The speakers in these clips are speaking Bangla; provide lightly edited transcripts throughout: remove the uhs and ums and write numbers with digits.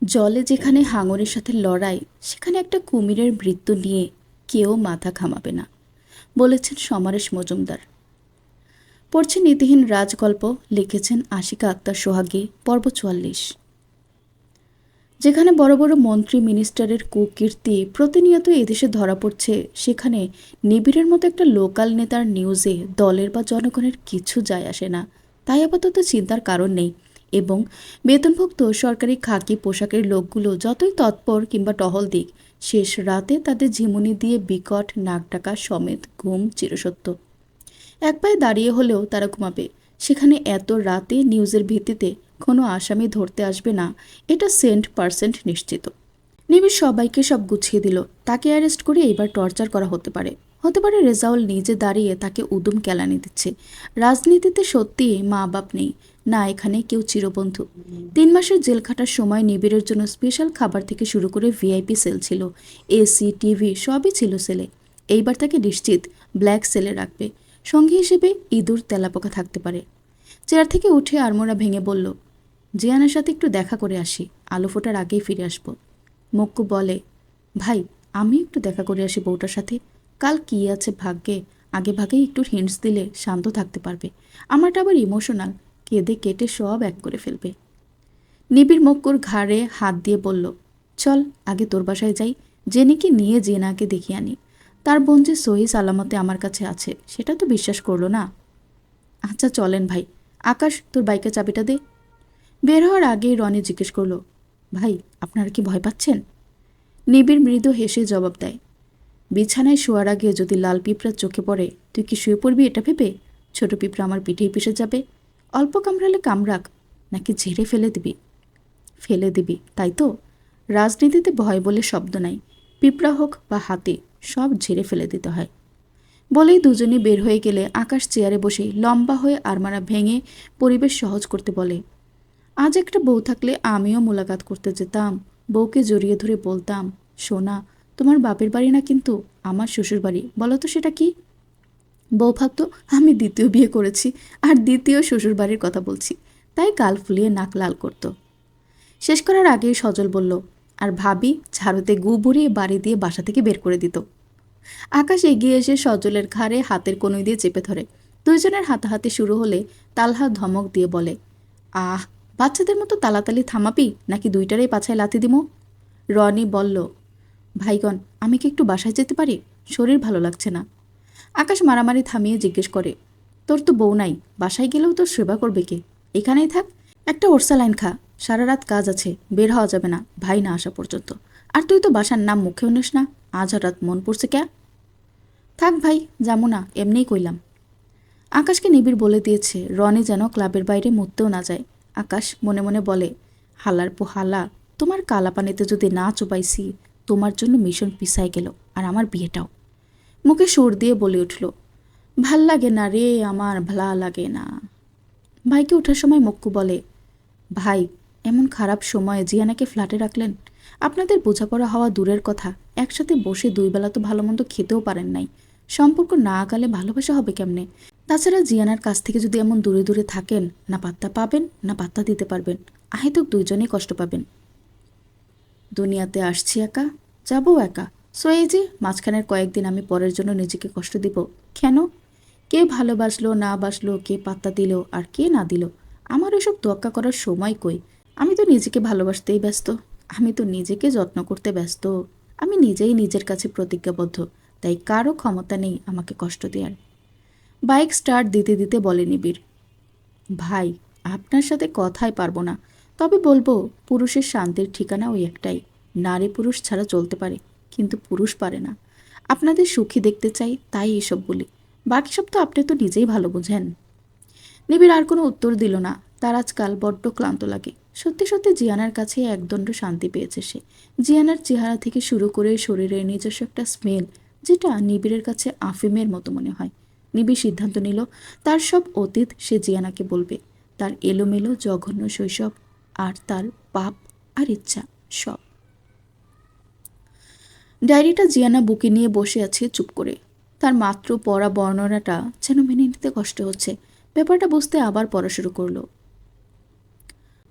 জলে যেখানে হাঙরের সাথে লড়াই, সেখানে একটা কুমিরের মৃত্যু নিয়ে কেউ মাথা ঘামাবে না, বলেছেন সমরেশ মজুমদার। পড়ছেন নীতিহীন রাজগল্প, লিখেছেন আশিকা আক্তার সোহাগী। পর্ব ৪৪। যেখানে বড় বড় মন্ত্রী মিনিস্টারের কুকীর্তি প্রতিনিয়ত এদেশে ধরা পড়ছে, সেখানে নিবিড়ের মতো একটা লোকাল নেতার নিউজে দলের বা জনগণের কিছু যায় আসে না। তাই আপাতত চিন্তার কারণ নেই। এবং বেতনভুক্ত সরকারি খাকি পোশাকের লোকগুলো যতই তৎপর কিংবা টহল দিক, শেষ রাতে তাদের ঝিমুনি দিয়ে বিকট নাক ডাকা সমেত ঘুম চিরসত্য। এক পায়ে দাঁড়িয়ে হলেও তারা ঘুমাবে। সেখানে এত রাতে নিউজের ভিত্তিতে কোনো আসামি ধরতে আসবে না, এটা 100% নিশ্চিত। নিবিড় সবাইকে সব গুছিয়ে দিল। তাকে অ্যারেস্ট করে এবার টর্চার করা হতে পারে। হতে পারে রেজাউল নিজে দাঁড়িয়ে তাকে উদুম কেলানি দিচ্ছে। রাজনীতিতে সত্যি মা বাপ নেই, না এখানে কেউ চিরবন্ধু। 3 মাসের জেল খাটার সময় নিবিড়ের জন্য স্পেশাল খাবার থেকে শুরু করে ভিআইপি সেল ছিল, এসি টিভি সবই ছিল সেলে। এইবার তাকে নিশ্চিত ব্ল্যাক সেলে রাখবে। সঙ্গী হিসেবে ইঁদুর তেলাপোকা থাকতে পারে। চেয়ার থেকে উঠে আড়মোড়া ভেঙে বলল, জিয়ানের সাথে একটু দেখা করে আসি, আলো ফোটার আগেই ফিরে আসবো। মক্কু বলে, ভাই আমি একটু দেখা করে আসি বউটার সাথে। কাল কি আছে ভাগ্যে, আগে ভাগেই একটু হিন্টস দিলে শান্ত থাকতে পারবে। আমারটা আবার ইমোশনাল, কেঁদে কেটে সব এক করে ফেলবে। নিবিড় মক্কুর ঘাড়ে হাত দিয়ে বলল, চল আগে তোর বাসায় যাই, জেনে কি নিয়ে জেনাকে দেখিয়ে আনি। তার বোন যে সহি সালামতে আমার কাছে আছে সেটা তো বিশ্বাস করলো না। আচ্ছা চলেন ভাই। আকাশ, তোর বাইকের চাবিটা দে। বের হওয়ার আগেই রনি জিজ্ঞেস করলো, ভাই আপনারা কি ভয় পাচ্ছেন? নিবিড় মৃদু হেসে জবাব দেয়, বিছানায় শোয়ার আগে যদি লাল পিঁপড়ার চোখে পড়ে, তুই কি শুয়ে পড়বি এটা ভেবে? ছোট পিঁপড়া আমার পিঠেই পিষে যাবে। অল্প কামড়ালে কামড়াক, নাকি ঝেড়ে ফেলে দিবি? ফেলে দিবি, তাই তো? রাজনীতিতে ভয় বলে শব্দ নাই। পিঁপড়া হোক বা হাতি, সব ঝেড়ে ফেলে দিতে হয়। বলেই দুজনই বের হয়ে গেলে আকাশ চেয়ারে বসে লম্বা হয়ে আরমারা ভেঙে পরিবেশ সহজ করতে বলে, আজ একটা বউ থাকলে আমিও মোলাকাত করতে যেতাম। বউকে জড়িয়ে ধরে বলতাম, সোনা তোমার বাপের বাড়ি না কিন্তু আমার শ্বশুর বাড়ি, বলো তো সেটা কি? বউ ভাবতো আমি দ্বিতীয় বিয়ে করেছি আর দ্বিতীয় শ্বশুর বাড়ির কথা বলছি, তাই গাল ফুলিয়ে নাক লাল করত। শেষ করার আগেই সজল বলল, আর ভাবি ঝাড়ুতে গু ভরিয়ে বাড়ি দিয়ে বাসা থেকে বের করে দিত। আকাশ এগিয়ে এসে সজলের ঘাড়ে হাতের কনুই দিয়ে চেপে ধরে। দুইজনের হাতাহাতি শুরু হলে তালহা ধমক দিয়ে বলে, আহ, বাচ্চাদের মতো তালাতালি থামাবি নাকি দুইটারেই পাছায় লাথি দিমো? রনি বলল, ভাইগণ আমি কি একটু বাসায় যেতে পারি? শরীর ভালো লাগছে না। আকাশ মারামারি থামিয়ে জিজ্ঞেস করে, তোর তো বউ নাই, বাসায় গেলেও তোর সেবা করবে কে? এখানেই থাক, একটা ওরসা লাইন খা। সারা রাত কাজ আছে, বের হওয়া যাবে না ভাই না আসা পর্যন্ত। আর তুই তো বাসার নাম মুখেও নিস না, আজ হঠাৎ মন পড়ছে ক্যা? থাক ভাই, যাবো না, এমনিই কইলাম। আকাশকে নিবিড় বলে দিয়েছে রনি যেন ক্লাবের বাইরে মুততেও না যায়। আকাশ মনে মনে বলে, হালার পো হালা, তোমার কালা পানিতে যদি না চুপাইছি, তোমার জন্য মিশন পিছাই গেল, আর আমার বিয়েটাও। মুখে সুর দিয়ে বলে উঠল, ভাল লাগে না রে, আমার ভালা লাগে না। ভাইকে ওঠার সময় মক্কু বলে, ভাই এমন খারাপ সময়ে জিয়ানাকে ফ্ল্যাটে রাখলেন। আপনাদের বোঝাপড়া হওয়া দূরের কথা, একসাথে বসে দুই বেলা তো ভালো মন্দ খেতেও পারেন নাই। সম্পর্ক না আগালে ভালোবাসা হবে কেমনে? তাছাড়া জিয়ানার কাছ থেকে যদি এমন দূরে দূরে থাকেন, না পাত্তা পাবেন না পাত্তা দিতে পারবেন, আহেতুক দুইজনেই কষ্ট পাবেন। দুনিয়াতে আসছি একা, যাবো একা। সো এই যে মাঝখানের কয়েকদিন আমি পরের জন্য নিজেকে কষ্ট দিব কেন? কে ভালোবাসলো না বাসলো, কে পাত্তা দিল আর কে না দিল, আমার এসব তোয়াক্কা করার সময় কই। আমি তো নিজেকে ভালোবাসতেই ব্যস্ত, আমি তো নিজেকে যত্ন করতে ব্যস্ত। আমি নিজেই নিজের কাছে প্রতিজ্ঞাবদ্ধ, তাই কারো ক্ষমতা নেই আমাকে কষ্ট দেওয়ার। বাইক স্টার্ট দিতে দিতে বলে নিবিড়, ভাই আপনার সাথে কথাই পারবো না, তবে বলবো পুরুষের শান্তির ঠিকানা ওই একটাই, নারী পুরুষ ছাড়া চলতে পারে কিন্তু পুরুষ পারে না। আপনাদের সুখী দেখতে চাই তাই এসব বলি, বাকি সব তো আপনি তো নিজেই ভালো বোঝেন। নিবিড় আর কোনো উত্তর দিল না। তার আজকাল বড্ড ক্লান্ত লাগে। সত্যি সত্যি জিয়ানার কাছে একদণ্ড শান্তি পেয়েছে সে। জিয়ানার চেহারা থেকে শুরু করে শরীরের নিজস্ব একটা স্মেল, যেটা নিবিড়ের কাছে আফিমের মতো মনে হয়। নিবিড় সিদ্ধান্ত নিল তার সব অতীত সে জিয়ানাকে বলবে, তার এলোমেলো জঘন্য শৈশব আর তার পাপ আর ইচ্ছা সব। ডায়েরিটা জিয়ানা বুকে নিয়ে বসে আছে চুপ করে। তার মাত্র পড়া বর্ণনাটা যেন মেনে নিতে কষ্ট হচ্ছে। ব্যাপারটা বুঝতে আবার পড়া শুরু করলো।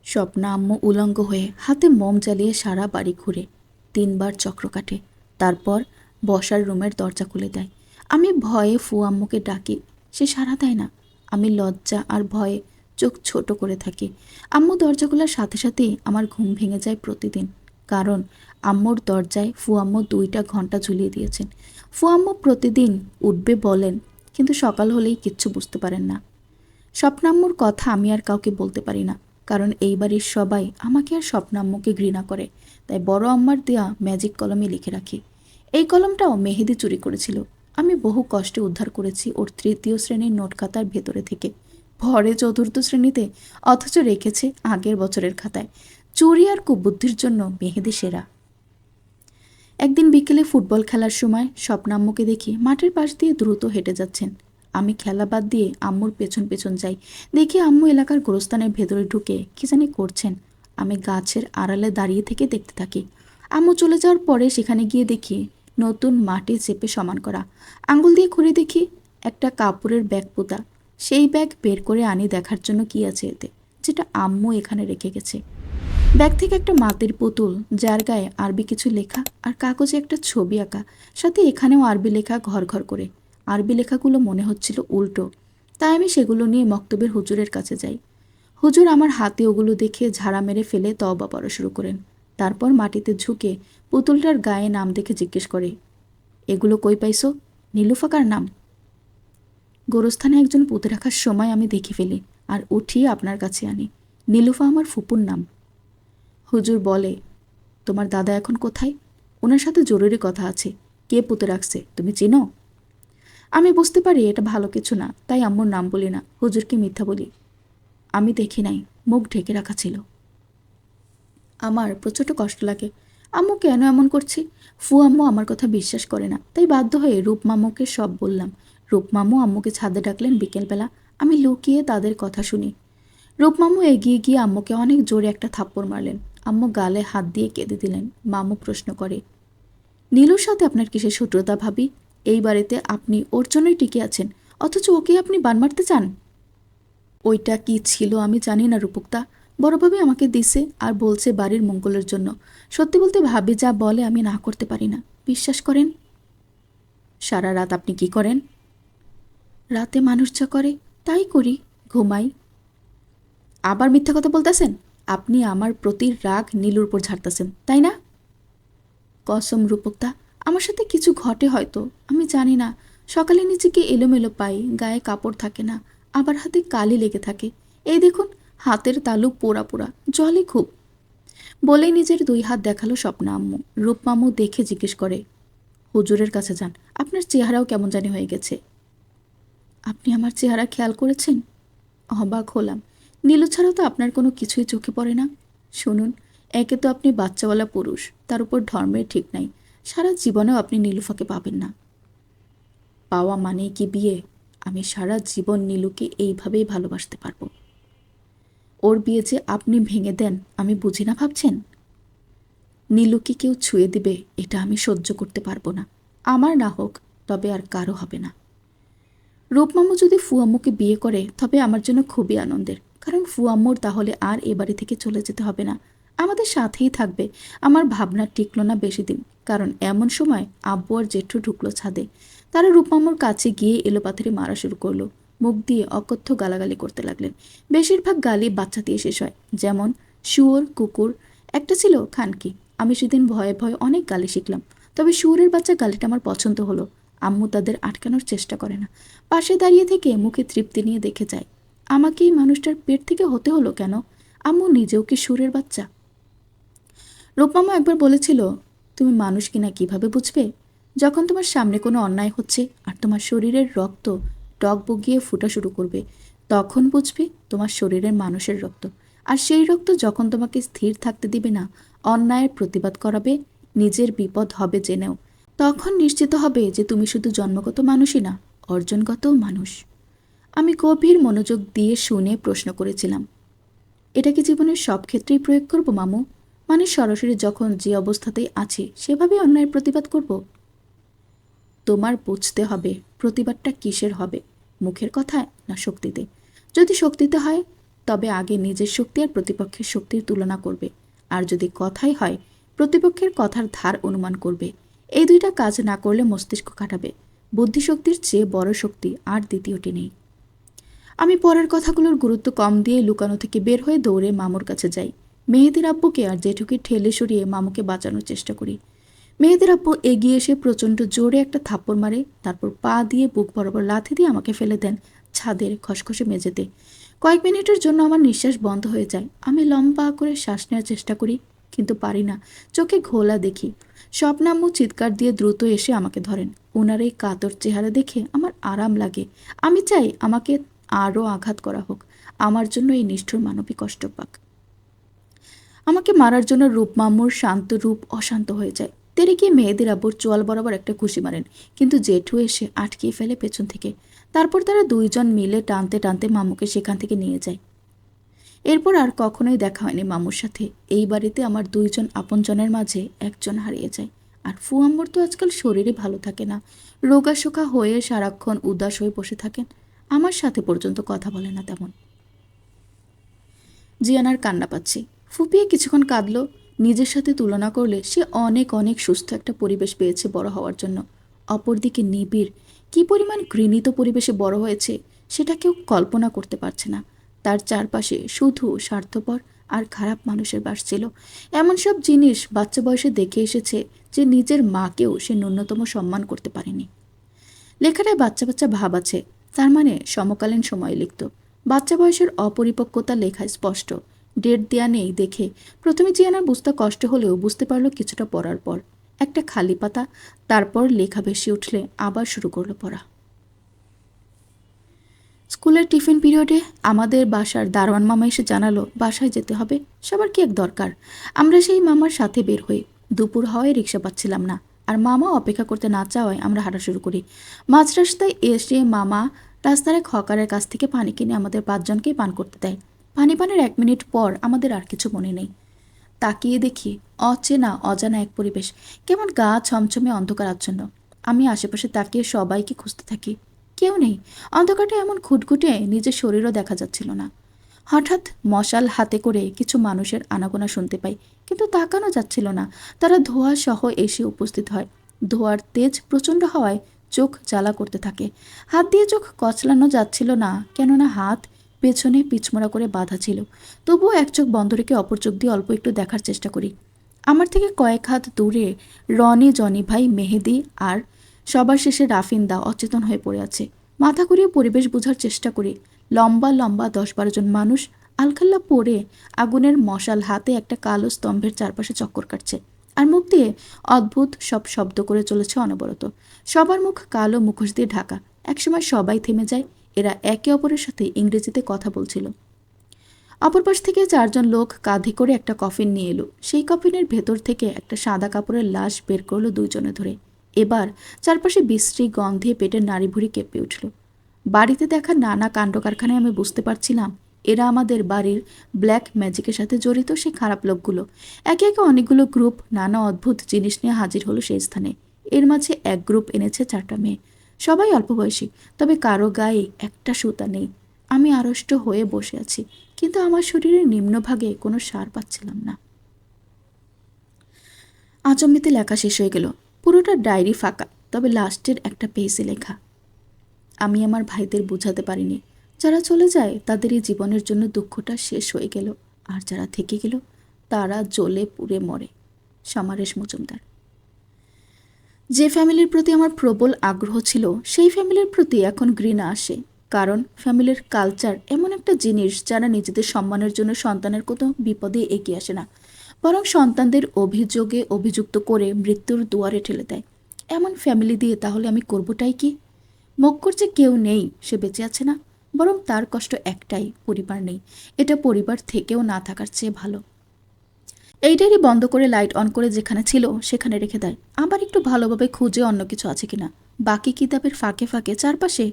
স্বপ্না আম্মু উলঙ্গ হয়ে হাতে মোম জ্বালিয়ে সারা বাড়ি ঘুরে 3বার চক্র কাটে। তারপর বসার রুমের দরজা খুলে দেয়। আমি ভয়ে ফু আম্মুকে ডাকি, সে সাড়া দেয় না। আমি লজ্জা আর ভয়ে চোখ ছোট করে থাকি। আম্মু দরজা খোলার সাথে সাথেই আমার ঘুম ভেঙে যায় প্রতিদিন। কারণ আম্মুর দরজায় ফু আম্মু 2টা ঘন্টা ঝুলিয়ে দিয়েছেন। ফু আম্মু প্রতিদিন উঠবে বলেন, কিন্তু সকাল হলেই কিচ্ছু বুঝতে পারেন না। স্বপ্নাম্মুর কথা আমি আর কাউকে বলতে পারি না, কারণ এই বাড়ির সবাই আমাকে আর স্বপ্নাম্মুকে ঘৃণা করে। তাই বড় আম্মার দেয়া ম্যাজিক কলমে লিখে রাখি। এই কলমটাও মেহেদি চুরি করেছিল। আমি বহু কষ্টে উদ্ধার করেছি ওর 3য় শ্রেণীর নোট খাতার ভেতরে থেকে। ভরে 4র্থ শ্রেণীতে, অথচ রেখেছে আগের বছরের খাতায়। চুরি আর কুবুদ্ধির জন্য মেহেদি সেরা। একদিন বিকেলে ফুটবল খেলার সময় স্বপ্নাম্মুকে দেখি মাঠের পাশ দিয়ে দ্রুত হেঁটে যাচ্ছেন। আমি খেলা বাদ দিয়ে আম্মুর পেছন পেছন যাই। দেখি আম্মু এলাকার গোরস্থানের ভেতরে ঢুকে কি জানি করছেন। আমি গাছের আড়ালে দাঁড়িয়ে থেকে দেখতে থাকি। আম্মু চলে যাওয়ার পরে সেখানে গিয়ে দেখি নতুন মাটি চেপে সমান করা। আঙুল দিয়ে খুঁড়ে দেখি একটা কাপড়ের ব্যাগ পোতা। সেই ব্যাগ বের করে আনি দেখার জন্য কি আছে এতে, যেটা আম্মু এখানে রেখে গেছে। ব্যাগ থেকে একটা মাটির পুতুল, যার গায়ে আরবি কিছু লেখা আর কাগজে একটা ছবি আঁকা, সাথে এখানেও আরবি লেখা ঘর ঘর করে। আরবি লেখাগুলো মনে হচ্ছিল উল্টো। তাই আমি সেগুলো নিয়ে মক্তবের হুজুরের কাছে যাই। হুজুর আমার হাতে ওগুলো দেখে ঝাড়া মেরে ফেলে তওবা পড়া শুরু করেন। তারপর মাটিতে ঝুঁকে পুতুলটার গায়ে নাম দেখে জিজ্ঞেস করে, এগুলো কই পাইছো? নীলুফাকার নাম। গোরস্থানে একজন পুঁতে রাখার সময় আমি দেখে ফেলি আর উঠিয়ে আপনার কাছে আনি। নীলুফা আমার ফুপুর নাম। হুজুর বলে, তোমার দাদা এখন কোথায়? ওনার সাথে জরুরি কথা আছে। কে পুঁতে রাখছে তুমি চিনো? আমি বুঝতে পারি এটা ভালো কিছু না, তাই আম্মুর নাম বলি না, হুজুরকে মিথ্যা বলি। আমি দেখি নাই, মুখ ঢেকে রাখা ছিল। আমার প্রচণ্ড কষ্ট লাগে। আম্মু কেন এমন করছে? ফু আম্মু আমার কথা বিশ্বাস করে না, তাই বাধ্য হয়ে রূপ মামুকে সব বললাম। রূপ মামু আম্মুকে ছাদে ডাকলেন বিকেলবেলা। আমি লুকিয়ে তাদের কথা শুনি। রূপ মামু এগিয়ে গিয়ে আম্মুকে অনেক জোরে একটা থাপ্পড় মারলেন। আম্মু গালে হাত দিয়ে কেঁদে দিলেন। মামু প্রশ্ন করে, নীলুর সাথে আপনার কিসের শত্রুতা ভাবি? এই বাড়িতে আপনি ওর জন্যই টিকে আছেন, অথচ ওকে আপনি বান মারতে চান। ওইটা কি ছিল আমি জানি না রূপকদা। বড় ভাবি আমাকে দিছে আর বলছে বাড়ির মঙ্গলের জন্য। সত্যি বলতে ভাবি যা বলে আমি না করতে পারি না। বিশ্বাস করেন? সারা রাত আপনি কি করেন? রাতে মানুষ যা করে তাই করি, ঘুমাই। আবার মিথ্যা কথা বলতেছেন। আপনি আমার প্রতি রাগ নীলুর উপর ঝাড়তেছেন, তাই না? কসম রূপকদা, আমার সাথে কিছু ঘটে হয়তো, আমি জানি না। সকালে নিজেকে এলোমেলো পাই, গায়ে কাপড় থাকে না, আবার হাতে কালি লেগে থাকে। এই দেখুন, হাতের তালু পোড়া পোড়া, জলে খুব। বলেই নিজের 2 হাত দেখালো স্বপ্না আম্মু। রূপমামু দেখে জিজ্ঞেস করে, হুজুরের কাছে যান, আপনার চেহারাও কেমন জানি হয়ে গেছে। আপনি আমার চেহারা খেয়াল করেছেন? অবাক হলাম। নীলু ছাড়াও তো আপনার কোনো কিছুই চোখে পড়ে না। শুনুন, একে তো আপনি বাচ্চাওয়ালা পুরুষ, তার উপর ধর্মের ঠিক নাই। সারা জীবনেও আপনি নীলুফাকে পাবেন না। পাওয়া মানে কি বিয়ে? আমি সারা জীবন নীলুকে এইভাবেই ভালোবাসতে পারবো। ওর বিয়ে যে আপনি ভেঙে দেন আমি বুঝি না ভাবছেন? নীলুকে কেউ ছুঁয়ে দিবে এটা আমি সহ্য করতে পারবো না। আমার না হোক, তবে আর কারো হবে না। রূপমামু যদি ফুয়াম্মুকে বিয়ে করে তবে আমার জন্য খুবই আনন্দের, কারণ ফুয়াম্মুর তাহলে আর এ বাড়ি থেকে চলে যেতে হবে না, আমাদের সাথেই থাকবে। আমার ভাবনা টিকল না বেশি দিন, কারণ এমন সময় আব্বু আর জেঠু ঢুকলো ছাদে। তারা রূপমামুর কাছে গিয়ে এলোপাথারি মারা শুরু করলো। মুখ দিয়ে অকথ্য গালাগালি করতে লাগলেন। বেশিরভাগ গালি বাচ্চা দিয়ে শেষ হয়, যেমন শুয়োর, কুকুর। একটা ছিল খানকি। আমি সেদিন ভয়ে ভয়ে অনেক গালি শিখলাম, তবে শুয়োরের বাচ্চা গালিটা আমার পছন্দ হলো। আম্মু তাদের আটকানোর চেষ্টা করে না, পাশে দাঁড়িয়ে থেকে মুখে তৃপ্তি নিয়ে দেখে যায়। আমাকে এই মানুষটার পেট থেকে হতে হলো কেন? আম্মু নিজেও কি সুরের বাচ্চা? রূপমামা একবার বলেছিল, তুমি মানুষ কিনা কিভাবে বুঝবে? যখন তোমার সামনে কোনো অন্যায় হচ্ছে আর তোমার শরীরের রক্ত টক বগিয়ে ফুটা শুরু করবে, তখন বুঝবে তোমার শরীরের মানুষের রক্ত। আর সেই রক্ত যখন তোমাকে স্থির থাকতে দিবে না, অন্যায়ের প্রতিবাদ করাবে, নিজের বিপদ হবে জেনেও, তখন নিশ্চিত হবে যে তুমি শুধু জন্মগত মানুষই না, অর্জনগতও মানুষ। আমি গভীর মনোযোগ দিয়ে শুনে প্রশ্ন করেছিলাম, এটা কি জীবনের সব ক্ষেত্রেই প্রয়োগ করব মামু? মানে সরাসরি যখন যে অবস্থাতেই আছি সেভাবেই অন্যায়ের প্রতিবাদ করব? তোমার বুঝতে হবে প্রতিবাদটা কিসের হবে, মুখের কথায় না শক্তিতে। যদি শক্তিতে হয় তবে আগে নিজের শক্তি আর প্রতিপক্ষের শক্তির তুলনা করবে। আর যদি কথাই হয়, প্রতিপক্ষের কথার ধার অনুমান করবে। এই দুইটা কাজ না করলে মস্তিষ্ক কাটাবে। বুদ্ধিশক্তির চেয়ে বড় শক্তি আর দ্বিতীয়টি নেই। আমি পরের কথাগুলোর গুরুত্ব কম দিয়ে লুকানো থেকে বের হয়ে দৌড়ে মামুর কাছে যাই। মেহেদির আব্বুকে আর জেঠুকে ঠেলে সরিয়ে মামুকে বাঁচানোর চেষ্টা করি। মেহেদির আব্বু এগিয়ে এসে প্রচণ্ড জোরে একটা থাপ্পড় মারে, তারপর পা দিয়ে বুক বরাবর লাথি দিয়ে আমাকে ফেলে দেন ছাদের খসখসে মেঝেতে। কয়েক মিনিটের জন্য আমার নিঃশ্বাস বন্ধ হয়ে যায়। আমি লম্বা করে শ্বাস নেওয়ার চেষ্টা করি, কিন্তু পারি না। চোখে ঘোলা দেখি। স্বপ্নাম্মু চিৎকার দিয়ে দ্রুত এসে আমাকে ধরেন। ওনার এই কাতর চেহারা দেখে আমার আরাম লাগে। আমি চাই আমাকে আরও আঘাত করা হোক, আমার জন্য এই নিষ্ঠুর মানবিক কষ্ট পাক। আমাকে মারার জন্য রূপমাম্মুর শান্ত রূপ অশান্ত হয়ে যায়। তেরে গিয়ে মেহেদির আব্বুর চোয়াল বরাবর একটা ঘুষি মারেন, কিন্তু জেঠু এসে আটকিয়ে ফেলে পেছন থেকে। তারপর তারা দুইজন মিলে টানতে টানতে মামুকে সেখান থেকে নিয়ে যায়। এরপর আর কখনোই দেখা হয়নি মামুর সাথে। এই বাড়িতে আমার দুইজন আপনজনের মাঝে একজন হারিয়ে যায়। আর ফুয়াম্মুর তো আজকাল শরীরে ভালো থাকে না, রোগাশোকা হয়ে সারাক্ষণ উদাস হয়ে বসে থাকেন। আমার সাথে পর্যন্ত কথা বলে না তেমন। জিয়ানার কান্না পাচ্ছি। ফুপিয়ে কিছুক্ষণ কাঁদল। নিজের সাথে তুলনা করলে সে অনেক অনেক সুস্থ একটা পরিবেশ পেয়েছে বড় হওয়ার জন্য। অপরদিকে নিবিড় কি পরিমাণ ঘৃণিত পরিবেশে বড় হয়েছে সেটা কেউ কল্পনা করতে পারছে না। তার চারপাশে শুধু স্বার্থপর আর খারাপ মানুষের বাস ছিল। এমন সব জিনিস বাচ্চা বয়সে দেখে এসেছে যে নিজের মাকেও সে ন্যূনতম সম্মান করতে পারেনি। লেখাটায় বাচ্চা বাচ্চা ভাব আছে, তার মানে সমকালীন সময়ে লিখত। বাচ্চা বয়সের অপরিপক্কতা লেখায় স্পষ্ট। ডেট দেয়া নেই দেখে প্রথমে জিয়ানার বুঝতে কষ্ট হলেও বুঝতে পারল কিছুটা পড়ার পর। একটা খালি পাতা, তারপর লেখা বেশি উঠলে আবার শুরু করলো পড়া। স্কুলের টিফিন পিরিয়ডে আমাদের বাসার দারোয়ান মামা এসে জানালো বাসায় যেতে হবে। সবার কি এক দরকার। আমরা সেই মামার সাথে বের হই। দুপুর হওয়ায় রিক্সা পাচ্ছিলাম না, আর মামা অপেক্ষা করতে না চাওয়ায় আমরা হাঁটা শুরু করি। মাঝ রাস্তায় এসে মামা রাস্তার এক হকারের কাছ থেকে পানি কিনে আমাদের 5 জনকেই পান করতে দেয়। পানির 1 মিনিট পর আমাদের আর কিছু মনে নেই। তাকিয়ে দেখি অচেনা অজানা এক পরিবেশ, কেমন গা ছমছমে অন্ধকার আচ্ছন্ন। আমি আশেপাশে তাকিয়ে সবাইকে খুঁজতে থাকি, কেউ নেই। অন্ধকারটা এমন খুঁটখুটে নিজের শরীরও দেখা যাচ্ছিল না। হঠাৎ মশাল হাতে করে কিছু মানুষের আনাগোনা শুনতে পাই, কিন্তু তাকানো যাচ্ছিল না। তারা ধোঁয়া সহ এসে উপস্থিত হয়। ধোঁয়ার তেজ প্রচণ্ড হওয়ায় চোখ জ্বালা করতে থাকে। হাত দিয়ে চোখ কচলানো যাচ্ছিল না, কেননা হাত পেছনে পিছমোড়া করে বাঁধা ছিল। তবুও এক চোখ বন্ধ রেখে অপর চোখ দিয়ে অল্প একটু দেখার চেষ্টা করি। আমার থেকে কয়েক হাত দূরে রনি, জনি ভাই, মেহেদি আর সবার শেষে রাফিন্দা অচেতন হয়ে পড়ে আছে। মাথা ঘুরিয়ে পরিবেশ বোঝার চেষ্টা করি। লম্বা লম্বা 10-12 জন মানুষ আলখাল্লা পরে আগুনের মশাল হাতে একটা কালো স্তম্ভের চারপাশে চক্কর কাটছে, আর মুখ দিয়ে অদ্ভুত সব শব্দ করে চলেছে অনবরত। সবার মুখ কালো মুখোশ দিয়ে ঢাকা। একসময় সবাই থেমে যায়। এরা একে অপরের সাথে ইংরেজিতে কথা বলছিল। অপর পাশ থেকে 4 জন লোক কাঁধে করে একটা কফিন নিয়ে এলো। সেই কফিনের ভেতর থেকে একটা সাদা কাপড়ের লাশ বের করলো 2 জনে ধরে। এবার চারপাশে বিশ্রী গন্ধে পেটের নাড়িভুড়ি কেঁপে উঠল। বাড়িতে দেখা নানা কাণ্ড কারখানায় আমি বুঝতে পারছিলাম এরা আমাদের বাড়ির ব্ল্যাক ম্যাজিকের সাথে জড়িত সেই খারাপ লোকগুলো। একে একে অনেকগুলো গ্রুপ নানা অদ্ভুত জিনিস নিয়ে হাজির হলো সেই স্থানে। এর মাঝে এক গ্রুপ এনেছে 4টা মেয়ে, সবাই অল্প বয়সী, তবে কারো গায়ে একটা সুতা নেই। আমি আড়ষ্ট হয়ে বসে আছি, কিন্তু আমার শরীরের নিম্নভাগে কোনো সার পাচ্ছিলাম না। আচমনিতে লেখা শেষ হয়ে গেল। পুরোটা ডায়েরি ফাঁকা, তবে লাস্টের একটা পেজে লেখা। আমি আমার ভাইদের বোঝাতে পারিনি, যারা চলে যায় তাদের এই জীবনের জন্য দুঃখটা শেষ হয়ে গেল, আর যারা থেকে গেল তারা জ্বলে পুড়ে মরে। সমারেশ মজুমদার। যে ফ্যামিলির প্রতি আমার প্রবল আগ্রহ ছিল সেই ফ্যামিলির প্রতি এখন ঘৃণা আসে, কারণ ফ্যামিলির কালচার এমন একটা জিনিস যারা নিজেদের সম্মানের জন্য সন্তানের কোনো বিপদে এগিয়ে আসে না, বরং সন্তানদের অভিযোগে অভিযুক্ত করে মৃত্যুর দুয়ারে ঠেলে দেয়। এমন ফ্যামিলি দিয়ে তাহলে আমি করবোটাই কি? মক্কর যে কেউ নেই, সে বেঁচে আছে না, বরং তার কষ্ট একটাই, পরিবার নেই। এটা পরিবার থেকেও না থাকার চেয়ে ভালো। এই ডায়েরি বন্ধ করে লাইট অন করে যেখানে ছিল সেখানে রেখে দেয়। আবার একটু ভালোভাবে খুঁজে অন্য কিছু আছে কিনা। বাকি কিতাবের ফাঁকে ফাঁকে চারপাশে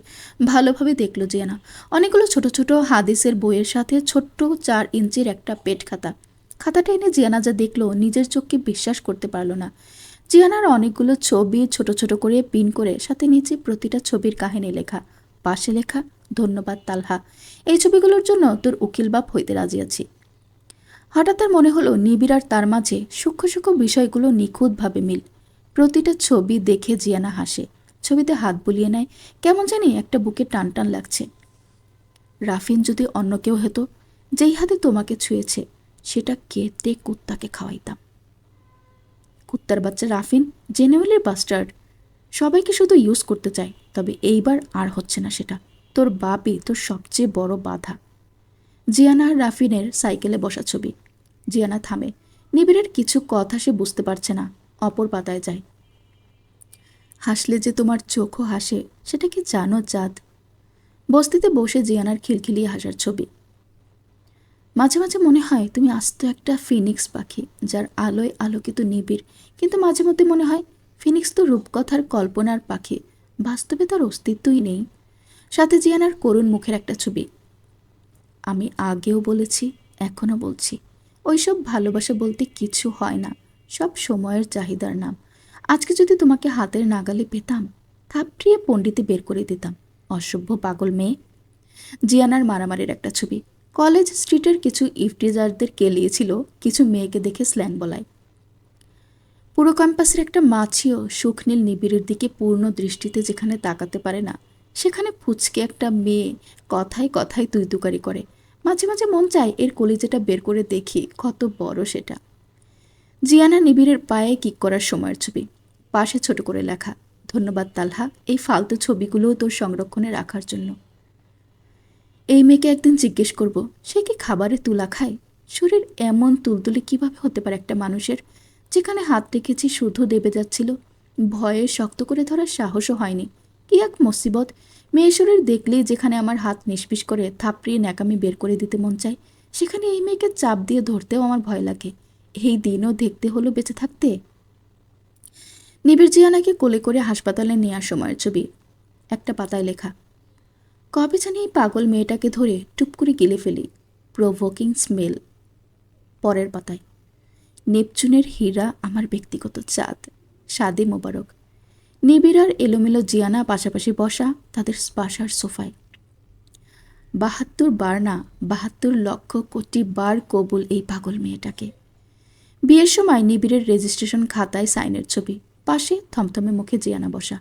ভালোভাবে দেখলো জিয়ানা। অনেকগুলো ছোট ছোট হাদিসের বইয়ের সাথে ছোট্ট 4 ইঞ্চির একটা পেট খাতা। খাতাটা এনে জিয়ানা যা দেখলো নিজের চোখকে বিশ্বাস করতে পারল না। জিয়ানার অনেকগুলো ছবি ছোট ছোট করে পিন করে, সাথে নিচে প্রতিটা ছবির কাহিনী লেখা, পাশে লেখা ধন্যবাদ তালহা, এই ছবিগুলোর জন্য তোর উকিল বাপ হইতে রাজি আছি। হঠাৎ তার মনে হলো নিবিড় আর তার মাঝে সূক্ষ্ম সূক্ষ্ম বিষয়গুলো নিখুঁতভাবে মিল। প্রতিটা ছবি দেখে জিয়ানা হাসে, ছবিতে হাত বুলিয়ে নেয়, কেমন জানি একটা বুকে টান টান লাগছে। রাফিন যদি অন্য কেউ হতো, যেই হাতে তোমাকে ছুঁয়েছে সেটা কেটে কুত্তাকে খাওয়াইতাম। কুত্তার বাচ্চা রাফিন জেনুইনলি বাস্টার্ড, সবাইকে শুধু ইউজ করতে চায়, তবে এইবার আর হচ্ছে না সেটা। তোর বাপই তোর সবচেয়ে বড় বাধা। জিয়ানা আর রাফিনের সাইকেলে বসা ছবি। জিয়ানা থামে, নিবিড়ের কিছু কথা সে বুঝতে পারছে না, অপর পাতায় যায়। হাসলে যে তোমার চোখও হাসে, সেটা কি জানো চাঁদ? বস্তিতে বসে জিয়ানার খিলখিলিয়ে হাসার ছবি। মাঝে মাঝে মনে হয় তুমি আস্ত একটা ফিনিক্স পাখি, যার আলোয় আলোকিত নিবিড়, কিন্তু মাঝে মধ্যে মনে হয় ফিনিক্স তো রূপকথার কল্পনার পাখি, বাস্তবে তার অস্তিত্বই নেই। সাথে জিয়ানার করুণ মুখের একটা ছবি। আমি আগেও বলেছি, এখনও বলছি, ওইসব ভালোবাসা বলতে কিছু হয় না, সব সময়ের চাহিদার নাম। আজকে যদি তোমাকে হাতের নাগালে পেতাম, থাপড়িয়ে পণ্ডিতে বের করে দিতাম, অসভ্য পাগল মেয়ে। জিয়ানার মারামারির একটা ছবি। কলেজ স্ট্রিটের কিছু ইফটিজারদের কেলিয়েছিল কিছু মেয়েকে দেখে স্ল্যাং বলায়। পুরো ক্যাম্পাসের একটা মাছিও সুখনীল নিবিড়ের দিকে পূর্ণ দৃষ্টিতে যেখানে তাকাতে পারে না, সেখানে ফুচকে একটা মেয়ে কথায় কথায় তুইতুকারি করে। মাঝে মাঝে মন চায় এর কলিজাটা বের করে দেখি কত বড় সেটা। জিয়ানা নিবিড়ের পায়ে কিক করার সময়ের ছবি, পাশে ছোট করে লেখা, ধন্যবাদ তালহা, এই ফালতু ছবিগুলোও তোর সংরক্ষণে রাখার জন্য। এই মেয়েকে একদিন জিজ্ঞেস করব, সে কি খাবারে তুলা খায়? শরীর এমন তুলতুলে কিভাবে হতে পারে একটা মানুষের? যেখানে হাত রেখেছি শুধু দেবে যাচ্ছিল, ভয়ে শক্ত করে ধরার সাহসও হয়নি। কি এক মুসিবত! মেয়ে শরীর দেখলেই যেখানে আমার হাত নিষ্পিস করে থাপড়িয়ে ন্যাকামি বের করে দিতে মন চায়, সেখানে এই মেয়েকে চাপ দিয়ে ধরতেও আমার ভয় লাগে। এই দিনও দেখতে হলো বেঁচে থাকতে। নিবিড় জিয়ানাকে কোলে করে হাসপাতালে নেওয়ার সময়ের ছবি। একটা পাতায় লেখা, কবে জানি এই পাগল মেয়েটাকে ধরে টুপ করে গিলে ফেলি, প্রভোকিং স্মেল। পরের পাতায়, নেপচুনের হীরা আমার ব্যক্তিগত চাঁদ, শাদি মোবারক। নিবিড় আর এলোমেলো জিয়ানা পাশাপাশি বসা তাদের বাসার সোফায়। 72 বার না, 72 লক্ষ কোটি বার কবুল এই পাগল মেয়েটাকে। বিয়ের সময় নিবিড়ের রেজিস্ট্রেশন খাতায় সাইনের ছবি, পাশে থমথমে মুখে জিয়ানা বসা।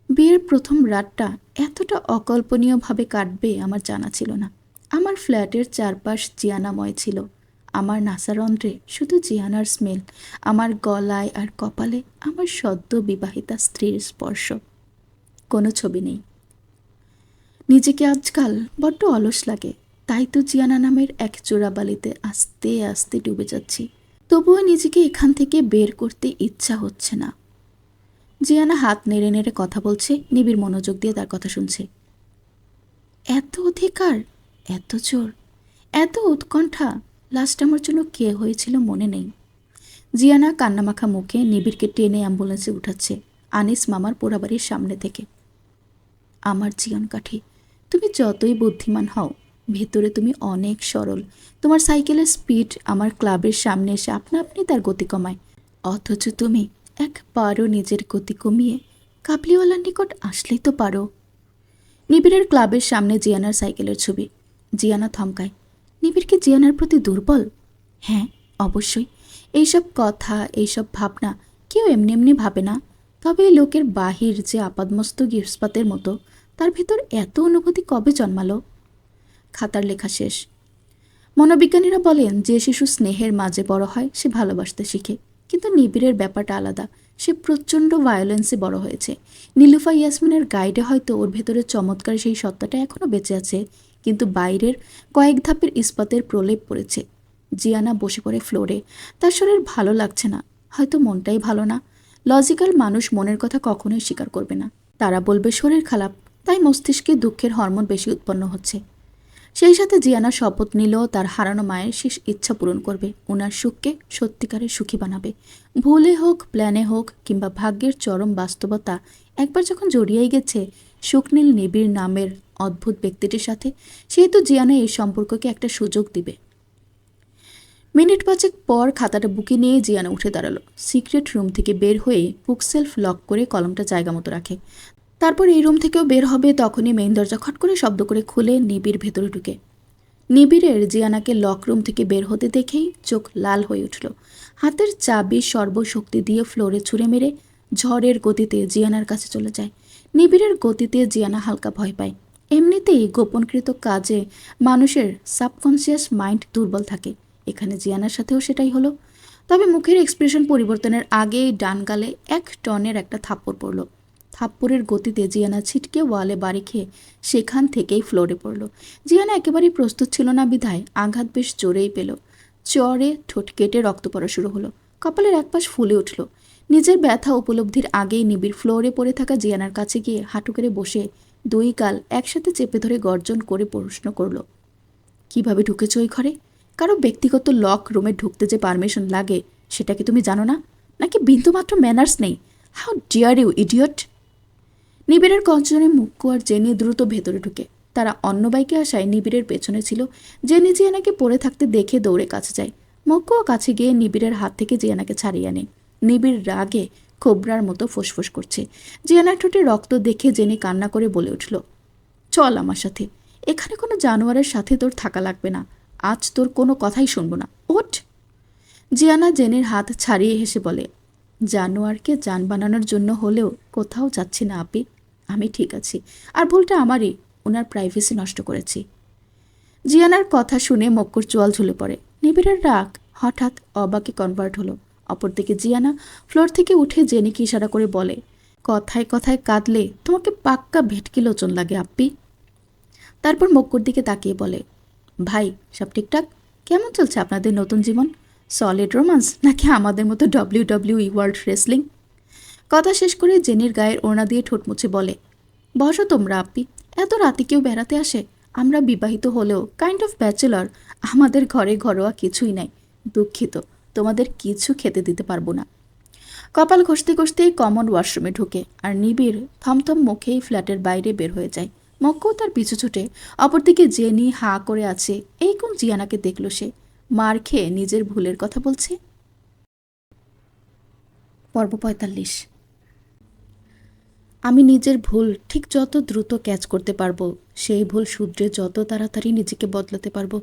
বিয়ের প্রথম রাতটা এতটা অকল্পনীয়ভাবে কাটবে আমার জানা ছিল না। আমার ফ্ল্যাটের চারপাশ জিয়ানাময় ছিল, আমার নাসারন্ধ্রে শুধু জিয়ানার স্মেল, আমার গলায় আর কপালে আমার সদ্য বিবাহিতা স্ত্রীর স্পর্শ। কোনো ছবি নেই। নিজেকে আজকাল বড্ড অলস লাগে, তাই তো জিয়ানা নামের এক চোরাবালিতে আস্তে আস্তে ডুবে যাচ্ছি। তবুও নিজেকে এখান থেকে বের করতে ইচ্ছা হচ্ছে না। জিয়ানা হাত নেড়ে নেড়ে কথা বলছে, নিবিড় মনোযোগ দিয়ে তার কথা শুনছে। এত অধিকার, এত জোর, এত উৎকণ্ঠা, লাস্ট আমার জন্য কে হয়েছিল মনে নেই। জিয়ানা কান্নামাখা মুখে নিবিড়কে টেনে অ্যাম্বুলেন্সে উঠাচ্ছে আনিস মামার পোড়াবাড়ির সামনে থেকে। আমার জীবন কাঠি, তুমি যতই বুদ্ধিমান হও, ভেতরে তুমি অনেক সরল। তোমার সাইকেলের স্পিড আমার ক্লাবের সামনে এসে আপনা আপনি তার গতি কমায়, অথচ তুমি একবারও নিজের গতি কমিয়ে কাবলিওয়ালার নিকট আসলেই তো পারো। নিবিড়ের ক্লাবের সামনে জিয়ানার সাইকেলের ছবি। জিয়ানা থমকায়। নিবিড় কি জিয়ানার প্রতি দুর্বল? হ্যাঁ, অবশ্যই। এইসব কথা, এইসব ভাবনা কেউ এমনি এমনি ভাবে না। তবে এই লোকের বাহির যে আপাদমস্তক ইস্পাতের মতো, তার ভেতর এত অনুভূতি কবে জন্মালো? খাতার লেখা শেষ। মনোবিজ্ঞানীরা বলেন যে শিশু স্নেহের মাঝে বড় হয় সে ভালোবাসতে শিখে, কিন্তু নিবিড়ের ব্যাপারটা আলাদা। সে প্রচণ্ড ভায়োলেন্সে বড় হয়েছে। নীলুফা ইয়াসমিনের গাইডে হয়তো ওর ভেতরে চমৎকার সেই সত্তাটা এখনও বেঁচে আছে, কিন্তু বাইরের কয়েক ধাপের ইস্পাতের প্রলেপ পড়েছে। জিয়ানা বসে পড়ে ফ্লোরে। তার শরীর ভালো লাগছে না, হয়তো মনটাই ভালো না। লজিক্যাল মানুষ মনের কথা কখনোই স্বীকার করবে না, তারা বলবে শরীর খারাপ, তাই মস্তিষ্কে দুঃখের হরমোন বেশি উৎপন্ন হচ্ছে। সেই সাথে জিয়ানা শপথ নিল তার হারানো মায়ের শেষ ইচ্ছা পূরণ করবে, ওনার সুখকে সত্যিকারের সুখী বানাবে। ভুলে হোক, প্ল্যানে হোক, কিংবা ভাগ্যের চরম বাস্তবতা একবার যখন জড়িয়েই গেছে সুখনীল নিবিড় নামের অদ্ভুত ব্যক্তিটির সাথে, সেহেতু জিয়ানা এই সম্পর্ককে একটা সুযোগ দিবে। মিনিট পাঁচেক পর খাতাটা বুকে নিয়ে জিয়ানা উঠে দাঁড়ালো। সিক্রেট রুম থেকে বের হয়ে বুক সেলফ লক করে কলমটা জায়গা মতো রাখে। তারপর এই রুম থেকেও বের হবে, তখনই মেইন দরজা খট করে শব্দ করে খুলে নিবিড় ভেতরে ঢুকে। নিবিড়ের জিয়ানাকে লক রুম থেকে বের হতে দেখেই চোখ লাল হয়ে উঠল। হাতের চাবি সর্বশক্তি দিয়ে ফ্লোরে ছুঁড়ে মেরে ঝড়ের গতিতে জিয়ানার কাছে চলে যায়। নিবিড়ের গতিতে জিয়ানা হালকা ভয় পায়। এমনিতেই গোপনকৃত কাজে মানুষের সাবকনসিয়াস মাইন্ড দুর্বল থাকে, এখানে জিয়ানার সাথেও সেটাই হলো। তবে মুখের এক্সপ্রেশন পরিবর্তনের আগেই ডান গালে 1 টনের একটা থাপ্পড় পড়ল। থাপ্পড়ের গতিতে জিয়ানা ছিটকে ওয়ালে বাড়ি খেয়ে সেখান থেকেই ফ্লোরে পড়ল। জিয়ানা একেবারেই প্রস্তুত ছিল না বিধায় আঘাত বেশ জোরেই পেল। চরে ঠোঁট কেটে রক্ত পড়া শুরু হলো। কপালের একপাশ ফুলে উঠল। নিজের ব্যথা উপলব্ধির আগেই নিবিড় ফ্লোরে পড়ে থাকা জিয়ানার কাছে গিয়ে হাঁটু করে বসে 2 গাল একসাথে চেপে ধরে গর্জন করে প্রশ্ন করল, কিভাবে ঢুকেছ ওই ঘরে? কারো ব্যক্তিগত লক রুমে ঢুকতে যে পারমিশন লাগে সেটা কি তুমি জানো না? নাকি বিন্দুমাত্র ম্যানার্স নেই? How dare you idiot! নিবিড়ের কঞ্চনে মুক্কু আর জেনি দ্রুত ভেতরে ঢুকে। তারা অন্য বাইকে আসায় নিবিড়ের পেছনে ছিল। জেনি জিয়ানাকে পড়ে থাকতে দেখে দৌড়ে কাছে যায়। মুক্কুও কাছে গিয়ে নিবিড়ের হাত থেকে জিয়ানাকে ছাড়িয়ে আনে। নিবিড় রাগে খোবরার মতো ফোঁসফোঁস করছে। জিয়ানার ঠোঁটে রক্ত দেখে জেনি কান্না করে বলে উঠল, চল আমার সাথে। এখানে কোনো জানোয়ারের সাথে তোর থাকা লাগবে না। আজ তোর কোনো কথাই শুনবো না, ওঠ! জিয়ানা জেনির হাত ছাড়িয়ে হেসে বলে, জানোয়ারকে জান বানানোর জন্য হলেও কোথাও যাচ্ছি না আপি। আমি ঠিক আছি, আর ভুলটা আমারই, ওনার প্রাইভেসি নষ্ট করেছি। জিয়ানার কথা শুনে মক্কুর চোয়াল ঝুলে পড়ে। নিবিড়ের রাগ হঠাৎ অবাকে কনভার্ট হলো। অপরদিকে জিয়ানা ফ্লোর থেকে উঠে জেনিকে ইশারা করে বলে, কথায় কথায় কাঁদলে তোমাকে পাক্কা ভেটকি লোচন লাগে আপ্পি। তারপর মক্কুর দিকে তাকিয়ে বলে, ভাই সব ঠিকঠাক? কেমন চলছে আপনাদের নতুন জীবন? সলিড রোমান্স নাকি আমাদের মতো WWE ওয়ার্ল্ড রেসলিং? কথা শেষ করে জেনির গায়ের ওড়না দিয়ে ঠোঁট মুছে বলে, বসো তোমরা আপ্পি। এত রাতে কেউ বেড়াতে আসে? আমরা বিবাহিত হলেও কাইন্ড অফ ব্যাচেলর। আমাদের ঘরে ঘরোয়া কিছুই নাই। দুঃখিত, তোমাদের কিছু খেতে দিতে পারবো না। কপাল ঘষতে ঘষতেই কমন ওয়াশরুমে ঢুকে আর নিবিড় থমথম মুখেই ফ্ল্যাটের বাইরে বের হয়ে যায়। মক্কু তার পিছু ছুটে। অপরদিকে জেনি হাঁ করে আছে। এই কোন জিয়ানাকে দেখল সে? মার খেয়ে নিজের ভুলের কথা বলছে। পর্ব 45। আমি নিজের ভুল ঠিক যত দ্রুত ক্যাচ করতে পারবো, সেই ভুল শুধরে যত তাড়াতাড়ি নিজেকে বদলাতে পারবো,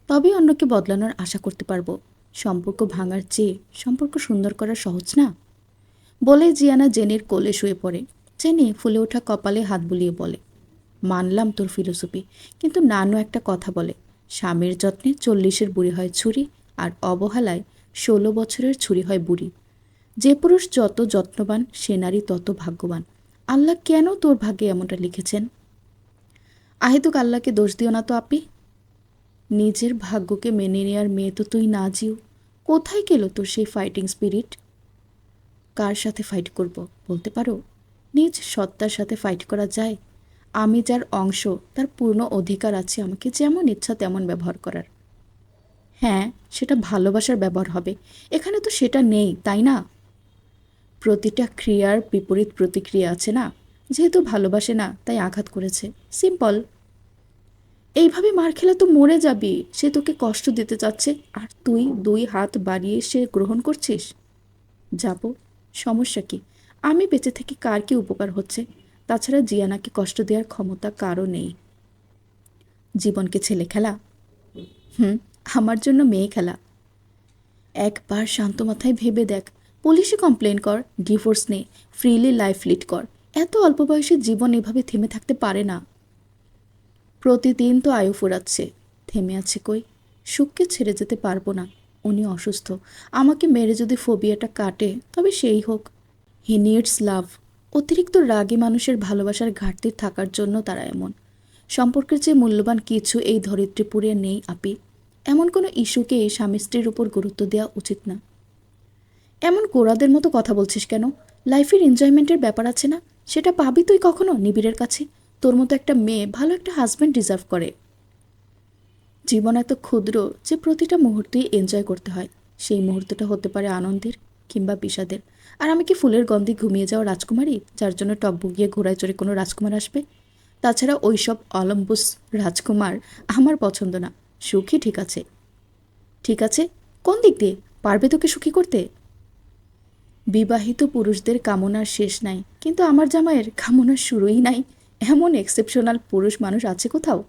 তবেই অন্যকে বদলানোর আশা করতে পারবো। সম্পর্ক ভাঙার চেয়ে সম্পর্ক সুন্দর করা সহজ না? বলে জিয়ানা জেনির কোলে শুয়ে পড়ে। জেনি ফুলে ওঠা কপালে হাত বুলিয়ে বলে, মানলাম তোর ফিলোসফি, কিন্তু নানু একটা কথা বলে, স্বামীর যত্নে 40-এর বুড়ি হয় ছুরি, আর অবহেলায় 16 বছরের ছুরি হয় বুড়ি। যে পুরুষ যত যত্নবান সে নারী তত ভাগ্যবান। আল্লাহ কেন তোর ভাগ্যে এমনটা লিখেছেন? আহেতুক আল্লাহকে দোষ দিও না তো আপি। নিজের ভাগ্যকে মেনে নেওয়ার মেয়ে তো তুই না জিও। কোথায় গেল তোর সেই ফাইটিং স্পিরিট? কার সাথে ফাইট করব বলতে পারো? নিজ সত্তার সাথে ফাইট করা যায়? আমি যার অংশ তার পূর্ণ অধিকার আছে আমাকে যেমন ইচ্ছা তেমন ব্যবহার করার। হ্যাঁ, সেটা ভালোবাসার ব্যবহার হবে। এখানে তো সেটা নেই, তাই না? প্রতিটা ক্রিয়ার বিপরীত প্রতিক্রিয়া আছে না? যেহেতু ভালোবাসে না তাই আঘাত করেছে, সিম্পল। এইভাবে মার খেলে তো মরে যাবি। সে তোকে কষ্ট দিতে চাচ্ছে আর তুই 2 হাত বাড়িয়ে সে গ্রহণ করছিস। যাব, সমস্যা কি? আমি বেঁচে থেকে কার কি উপকার হচ্ছে? তাছাড়া জিয়ানাকে কষ্ট দেওয়ার ক্ষমতা কারও নেই। জীবনকে ছেলে খেলা? আমার জন্য মেয়ে খেলা। একবার শান্ত মাথায় ভেবে দেখ, পুলিশে কমপ্লেন কর, ডিভোর্স নে, ফ্রিলি লাইফ লিড কর। এত অল্প বয়সে জীবন এভাবে থেমে থাকতে পারে না। প্রতিদিন তো আয়ু ফুরাচ্ছে, থেমে আছে কই? সুখকে ছেড়ে যেতে পারবো না। উনি অসুস্থ, আমাকে মেরে যদি ফোবিয়াটা কাটে তবে সেই হোক। হি নিডস লাভ। অতিরিক্ত রাগী মানুষের ভালোবাসার ঘাটতি থাকার জন্য তারা এমন। সম্পর্কের চেয়ে মূল্যবান কিছু এই ধরিত্রীপুরে নেই আপি। এমন কোনো ইস্যুকে স্বামী স্ত্রীর উপর গুরুত্ব দেওয়া উচিত না। এমন কোরাদের মতো কথা বলছিস কেন? লাইফের এনজয়মেন্টের ব্যাপার আছে না? সেটা পাবি তুই কখনো নিবিড়ের কাছে? তোর মতো একটা মেয়ে ভালো একটা হাজব্যান্ড ডিজার্ভ করে। জীবন এত ক্ষুদ্র যে প্রতিটা মুহূর্তেই এনজয় করতে হয়। সেই মুহূর্তটা হতে পারে আনন্দের কিংবা বিষাদের। আর আমি কি ফুলের গন্ধে ঘুমিয়ে যাওয়া রাজকুমারী যার জন্য টকবগিয়ে ঘোড়ায় চড়ে কোনো রাজকুমার আসবে? তাছাড়া ওইসব অলম্বুস রাজকুমার আমার পছন্দ না। সুখী ঠিক আছে। ঠিক আছে, কোন দিক দিয়ে? পারবে তোকে সুখী করতে? বিবাহিত পুরুষদের কামনার শেষ নাই, কিন্তু আমার জামাইয়ের কামনার শুরুই নাই। এমন এক্সেপশনাল পুরুষ মানুষ আছে কোথাও?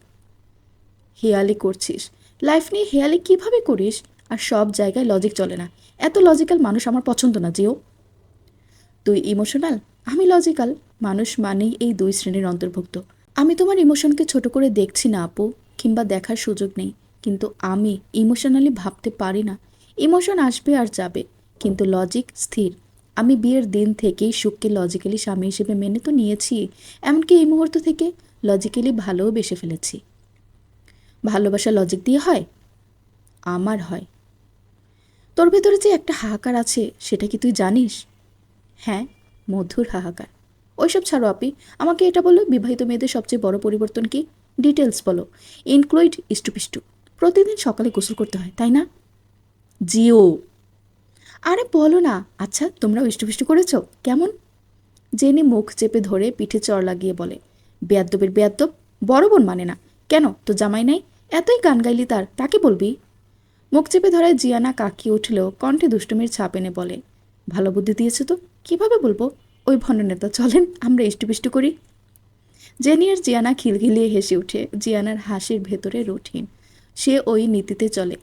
হেয়ালি করছিস? লাইফ নিয়ে হেয়ালি কিভাবে করিস? আর সব জায়গায় লজিক চলে না। এত লজিক্যাল মানুষ আমার পছন্দ না, জিও। তুই ইমোশনাল, আমি লজিক্যাল। মানুষ মানেই এই দুই শ্রেণীর অন্তর্ভুক্ত। আমি তোমার ইমোশনকে ছোট করে দেখছি না আপু, কিংবা দেখার সুযোগ নেই, কিন্তু আমি ইমোশনালি ভাবতে পারি না। ইমোশন আসবে আর যাবে, কিন্তু লজিক স্থির। আমি বিয়ের দিন থেকেই সুখকে লজিক্যালি স্বামী হিসেবে মেনে তো নিয়েছি, এমনকি এই মুহূর্ত থেকে লজিক্যালি ভালোও বেসে ফেলেছি। ভালোবাসা লজিক দিয়ে হয়? আমার হয়। তোর ভেতরে যে একটা হাহাকার আছে, সেটা কি তুই জানিস? হ্যাঁ, মধুর হাহাকার। ওইসব ছাড়ো আপি, আমাকে এটা বলো, বিবাহিত মেয়েদের সবচেয়ে বড় পরিবর্তন কি? ডিটেলস বলো। ইনক্লুড ইষ্টুপিষ্টু। প্রতিদিন সকালে গোসল করতে হয়, তাই না? জিও। আরে বলো না। আচ্ছা, তোমরাও ইষ্টুপিষ্টু করেছো? কেমন? জেনে মুখ চেপে ধরে পিঠে চড় লাগিয়ে বলে, বেয়াদ্দবের বেয়াদ্দব। বড় বোন মানে না? কেন, তো জামাই নাই? এতই গান গাইলি তার, তাকে বলবি? মুখ চেপে ধরায় জিয়ানা কাকিয়ে উঠলেও কণ্ঠে দুষ্টুমির ছাপ এনে বলে, ভালো বুদ্ধি দিয়েছে তো। কিভাবে বলবো? ওই ভণ্ডনেতা, চলেন আমরা ইষ্টুপিষ্টু করি। জেনি আর জিয়ানা খিলখিলিয়ে হেসে উঠে। জিয়ানার হাসির ভেতরে রুটিন। সে ওই নীতিতে চলে।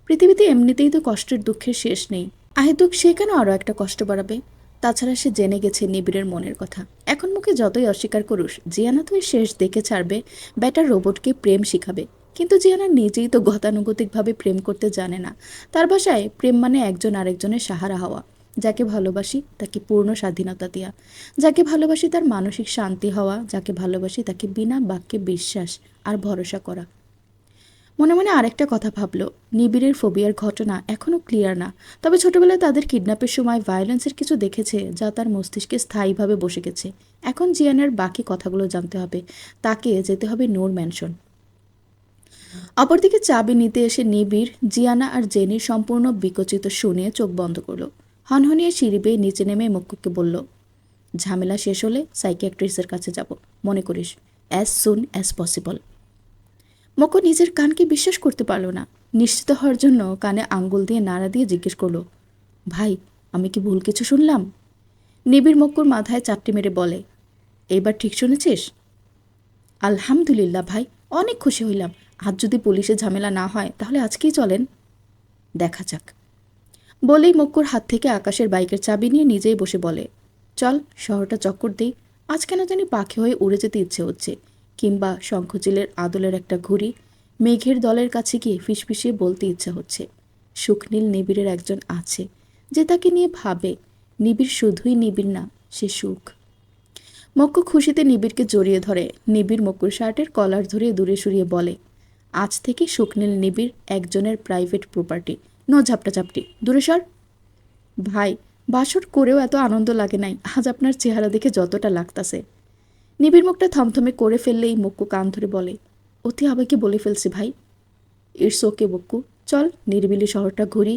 পৃথিবীতে এমনিতেই তো কষ্টের দুঃখের শেষ নেই, আহেতুক সে কেন আরও একটা কষ্ট বাড়াবে? তাছাড়া সে জেনে গেছে নিবিড়ের মনের কথা। এখন মুখে যতই অস্বীকার করুস, জিয়ানা তো শেষ দেখে ছাড়বে, ব্যাটার রোবটকে প্রেম শিখাবে। কিন্তু জিয়ানা নিজেই তো গতানুগতিকভাবে প্রেম করতে জানে না। তার ভাষায় প্রেম মানে একজন আরেকজনের সাহারা হওয়া। যাকে ভালোবাসি তাকে পূর্ণ স্বাধীনতা দেওয়া, যাকে ভালোবাসি তার মানসিক শান্তি হওয়া, যাকে ভালোবাসি তাকে বিনা বাক্যে বিশ্বাস আর ভরসা করা। মনে মনে আরেকটা কথা ভাবল, নিবিড়ের ফোবিয়ার ঘটনা এখনও ক্লিয়ার না, তবে ছোটবেলায় তাদের কিডন্যাপের সময় ভায়োলেন্সের কিছু দেখেছে যা তার মস্তিষ্কে স্থায়ীভাবে বসে গেছে। এখন জিয়ানের বাকি কথাগুলো জানতে হবে। তাকে যেতে হবে নূর ম্যানশন। অপরদিকে চাবি নিতে এসে নিবিড় জিয়ানা আর জেনির সম্পূর্ণ বিকচিত শুনে চোখ বন্ধ করল। হনহনিয়ে সিঁড়ি বেয়ে নিচে নেমে মক্কুকে বলল, ঝামেলা শেষ হলে সাইকিয়াট্রিস্টের কাছে যাব, মনে করিস, অ্যাজ সুন অ্যাজ পসিবল। মক্কু নিজের কানকে বিশ্বাস করতে পারল না। নিশ্চিত হওয়ার জন্য কানে আঙ্গুল দিয়ে নাড়া দিয়ে জিজ্ঞেস করল, ভাই, আমি কি ভুল কিছু শুনলাম? নিবিড় মক্কুর মাথায় চারটি মেরে বলে, এইবার ঠিক শুনেছিস? আলহামদুলিল্লাহ ভাই, অনেক খুশি হইলাম। আজ যদি পুলিশে ঝামেলা না হয় তাহলে আজকেই চলেন, দেখা যাক। বলেই মক্কুর হাত থেকে আকাশের বাইকের চাবি নিয়ে নিজেই বসে বলে, চল শহরটা চক্কর দেই। আজ কেন জানি পাখি হয়ে উড়ে যেতে ইচ্ছে হচ্ছে, কিংবা শঙ্খচিলের আদলের একটা ঘুড়ি মেঘের দলের কাছে গিয়ে ফিসফিসিয়ে বলতে ইচ্ছা হচ্ছে, সুখনীল নিবিড়ের একজন আছে যে তাকে নিয়ে ভাবে। নিবিড় শুধুই নিবিড় না, সে সুখ। মক্কু খুশিতে নিবিড়কে জড়িয়ে ধরে। নিবিড় মক্কুর শার্টের কলার ধরে দূরে সরিয়ে বলে, আজ থেকে সুখনীল নিবিড় একজনের প্রাইভেট প্রপার্টি। নো ঝাপটাঝাপটি, দূরে সর। ভাই, বাসর করেও এত আনন্দ লাগে নাই আজ আপনার চেহারা দেখে যতটা লাগতাছে। নিবিড় মুখটা থমথমে করে ফেললেই মক্কু কান ধরে বলে, অতি আবেগে বলে ফেলছি ভাই। ইটস ওকে বক্কু, চল নিরিবিলি শহরটা ঘুরি।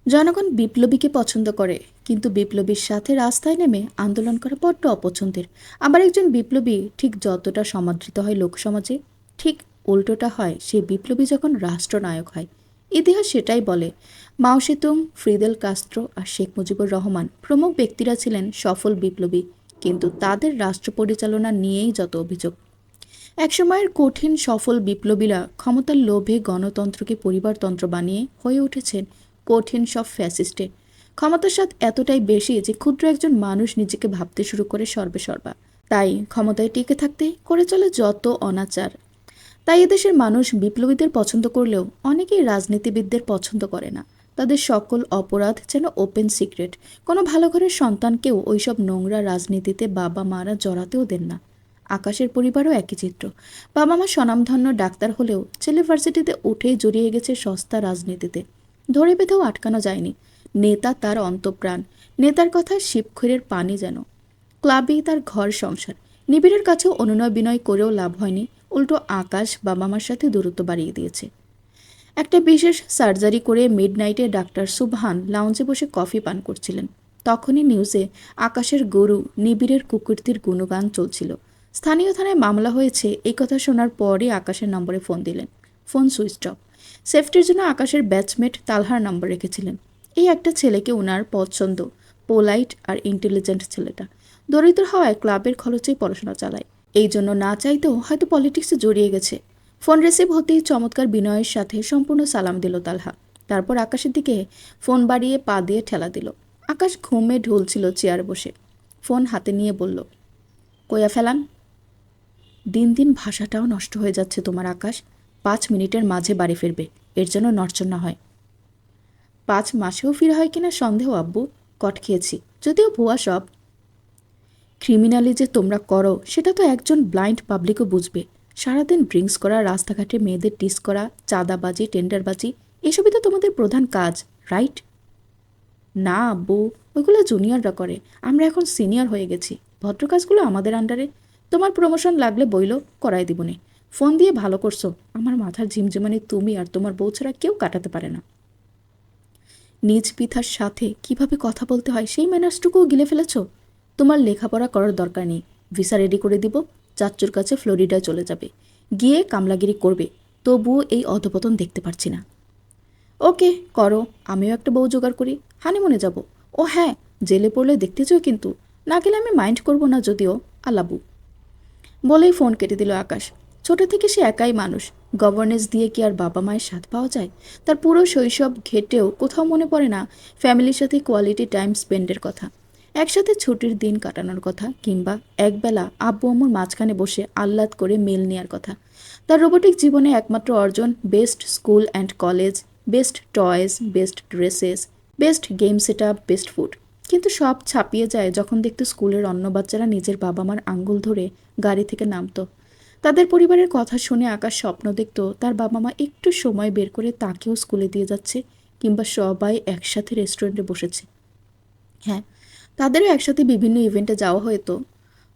জনগণ বিপ্লবীকে পছন্দ করে, কিন্তু বিপ্লবীর সাথে রাস্তায় নেমে আন্দোলন করা বড্ড অপছন্দের। আবার একজন বিপ্লবী ঠিক যতটা সমাদৃত হয় লোকসমাজে, ঠিক উল্টোটা হয় সেই বিপ্লবী যখন রাষ্ট্রনায়ক হয়। ইতিহাস সেটাই বলে। মাও সেতুং, ফিদেল কাস্ত্রো আর শেখ মুজিবুর রহমান প্রমুখ ব্যক্তিরা ছিলেন সফল বিপ্লবী, কিন্তু তাদের রাষ্ট্র পরিচালনা নিয়েই যত অভিযোগ। একসময়ের কঠিন সফল বিপ্লবীরা ক্ষমতার লোভে গণতন্ত্রকে পরিবারতন্ত্র বানিয়ে হয়ে উঠেছেন কঠিন সব ফ্যাসিস্টে। ক্ষমতার স্বাদ এতটাই বেশি যে ক্ষুদ্র একজন মানুষ নিজেকে ভাবতে শুরু করে সর্বেসর্বা। তাই ক্ষমতায় টিকে থাকতে করে চলে যত অনাচার। তাই এদেশের মানুষ বিপ্লবীদের পছন্দ করলেও অনেকেই রাজনীতিবিদদের পছন্দ করে না। তাদের সকল অপরাধ যেন ওপেন সিক্রেট। কোনো ভালো ঘরের সন্তানকেও ওইসব নোংরা রাজনীতিতে বাবা মারা জড়াতেও দেন না। আকাশের পরিবারও একই চিত্র। বাবা মা স্বনামধন্য ডাক্তার হলেও ছেলে ভার্সিটিতে উঠেই জড়িয়ে গেছে সস্তা রাজনীতিতে। ধরে বেঁধেও আটকানো যায়নি। নেতা তার অন্তঃপ্রাণ। নেতার কথায় শিবখৈরের পানি যেন। ক্লাবেই তার ঘর সংসার। নিবিড়ের কাছেও অনুনয় বিনয় করেও লাভ হয়নি, উল্টো আকাশ বাবা মার সাথে দূরত্ব বাড়িয়ে দিয়েছে। একটা বিশেষ সার্জারি করে মিডনাইটে ডাক্তার সুবহান লাউঞ্জে বসে কফি পান করছিলেন। তখনই নিউজে আকাশের গরু নিবিড়ের কুকুরটির গুণগান চলছিল। স্থানীয় থানায় মামলা হয়েছে এই কথা শোনার পরই আকাশের নম্বরে ফোন দিলেন। Phone switch off. সেফটির জন্য আকাশের ব্যাচমেট তালহার নম্বর রেখেছিলেন। এই একটা ছেলেকে ওনার পছন্দ, পোলাইট আর ইন্টেলিজেন্ট ছেলেটা। দরিদ্র হওয়ায় ক্লাবের খরচেই পড়াশোনা চালায়, এই জন্য না চাইতেও হয়তো পলিটিক্সে জড়িয়ে গেছে। ফোন রিসিভ হতেই চমৎকার বিনয়ের সাথে সম্পূর্ণ সালাম দিল তালহা। তারপর আকাশের দিকে ফোন বাড়িয়ে পা দিয়ে ঠেলা দিল। আকাশ ঘুমে ঢুলছিল চেয়ার বসে, ফোন হাতে নিয়ে বলল, কইয়া ফেলান। দিন দিন ভাষাটাও নষ্ট হয়ে যাচ্ছে তোমার আকাশ। 5 মিনিটের মাঝে বাড়ি ফিরবে, এর জন্য নড়চড় হয়। 5 মাসেও ফিরে হয় কিনা সন্দেহ আব্বু, কট খেয়েছি, যদিও ভুয়া সব। ক্রিমিনালি যে তোমরা করো সেটা তো একজন ব্লাইন্ড পাবলিকও বুঝবে। সারাদিন ড্রিঙ্কস করা, রাস্তাঘাটে মেয়েদের টিস করা, চাঁদাবাজি, টেন্ডারবাজি, এসবই তো তোমাদের প্রধান কাজ, রাইট? না আব্বু, ওইগুলো জুনিয়ররা করে, আমরা এখন সিনিয়র হয়ে গেছি, ভদ্র কাজগুলো আমাদের আন্ডারে। তোমার প্রমোশন লাগলে বইলো, করাই দিবনে। ফোন দিয়ে ভালো করছো, আমার মাথার ঝিমঝিমানি তুমি আর তোমার বউ ছাড়া কেউ কাটাতে পারে না। নিজ পিতার সাথে কিভাবে কথা বলতে হয় সেই ম্যানার্সটুকুও গিলে ফেলেছ। তোমার লেখাপড়া করার দরকার নেই, ভিসা রেডি করে দিব, চাচ্চুর কাছে ফ্লোরিডায় চলে যাবে, গিয়ে কামলাগিরি করবে। তবুও এই অধপতন দেখতে পারছি না। ওকে করো, আমিও একটা বউ জোগাড় করি, হানিমুনে যাব। ও হ্যাঁ, জেলে পড়লে দেখতে চাও কিন্তু, না গেলে আমি মাইন্ড করব না যদিও, আলাবু। বলেই ফোন কেটে দিল আকাশ। ছোট থেকে সে একাই মানুষ, গভর্নেন্স দিয়ে কি আর বাবা মায়ের স্বাদ পাওয়া যায়? তার পুরো শৈশব ঘেটেও কোথাও মনে পড়ে না ফ্যামিলির সাথে কোয়ালিটি টাইম স্পেন্ডের কথা, একসাথে ছুটির দিন কাটানোর কথা, কিংবা একবেলা আব্বু আম্মুর মাঝখানে বসে আহ্লাদ করে মেল নেওয়ার কথা। তার রোবোটিক জীবনে একমাত্র অর্জন best school and college, best toys, best dresses, best game set up, best food. কিন্তু সব ছাপিয়ে যায় যখন দেখতো স্কুলের অন্য বাচ্চারা নিজের বাবা মার আঙ্গুল ধরে গাড়ি থেকে নামতো। তাদের পরিবারের কথা শুনে আকাশ স্বপ্ন দেখতো তার বাবা মা একটু সময় বের করে তাকেও স্কুলে দিয়ে যাচ্ছে, কিংবা সবাই একসাথে রেস্টুরেন্টে বসেছে। হ্যাঁ, তাদেরও একসাথে বিভিন্ন ইভেন্টে যাওয়া হতো,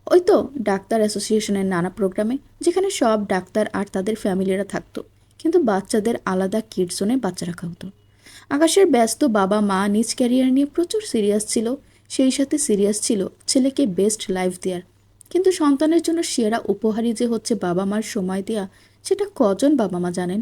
ওই তো ডাক্তার অ্যাসোসিয়েশনের নানা প্রোগ্রামে, যেখানে সব ডাক্তার আর তাদের ফ্যামিলিরা থাকতো, কিন্তু বাচ্চাদের আলাদা কিড জোনে বাচ্চা রাখা হতো। আকাশের ব্যস্ত বাবা মা নিজ ক্যারিয়ার নিয়ে প্রচুর সিরিয়াস ছিল, সেই সাথে সিরিয়াস ছিল ছেলেকে বেস্ট লাইফ দেওয়ার। কিন্তু সন্তানের জন্য সেরা উপহারই যে হচ্ছে বাবা মার সময় দেয়া, সেটা কজন বাবা মা জানেন?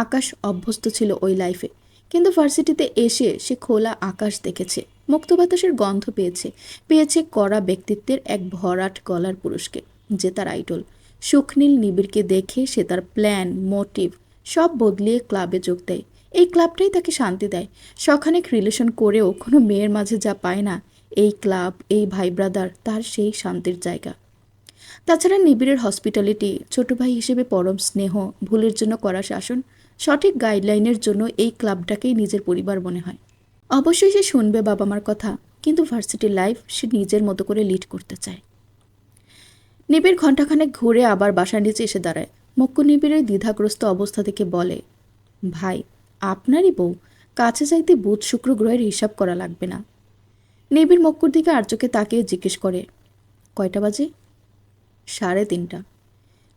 আকাশ অভ্যস্ত ছিল ওই লাইফে, কিন্তু ভার্সিটিতে এসে সে খোলা আকাশ দেখেছে, মুক্ত বাতাসের গন্ধ পেয়েছে, পেয়েছে কড়া ব্যক্তিত্বের এক ভরাট গলার পুরুষকে, যে তার আইডল। সুখনীল নিবিড়কে দেখে সে তার প্ল্যান, মোটিভ সব বদলিয়ে ক্লাবে যোগ দেয়। এই ক্লাবটাই তাকে শান্তি দেয়। শখানেক রিলেশন করেও কোনো মেয়ের মাঝে যা পায় না, এই ক্লাব, এই ভাই ব্রাদার তার সেই শান্তির জায়গা। তাছাড়া নিবিড়ের হসপিটালিটি, ছোট ভাই হিসেবে পরম স্নেহ, ভুলের জন্য করা শাসন, সঠিক গাইডলাইনের জন্য এই ক্লাবটাকেই নিজের পরিবার মনে হয়। অবশ্যই সে শুনবে বাবা মার কথা, কিন্তু ভার্সিটি লাইফ সে নিজের মতো করে লিড করতে চায়। নিবিড় ঘণ্টাখানেক ঘুরে আবার বাসার নিচে এসে দাঁড়ায়। মক্কু নিবিড়ের দ্বিধাগ্রস্ত অবস্থা থেকে বলে, ভাই, আপনারই বউ, কাছে যাইতে বুধ শুক্র গ্রহের হিসাব করা লাগবে না। নিবিড় মক্কুর দিকে আর চোখে তাকিয়ে জিজ্ঞেস করে, কয়টা বাজে? 3:30।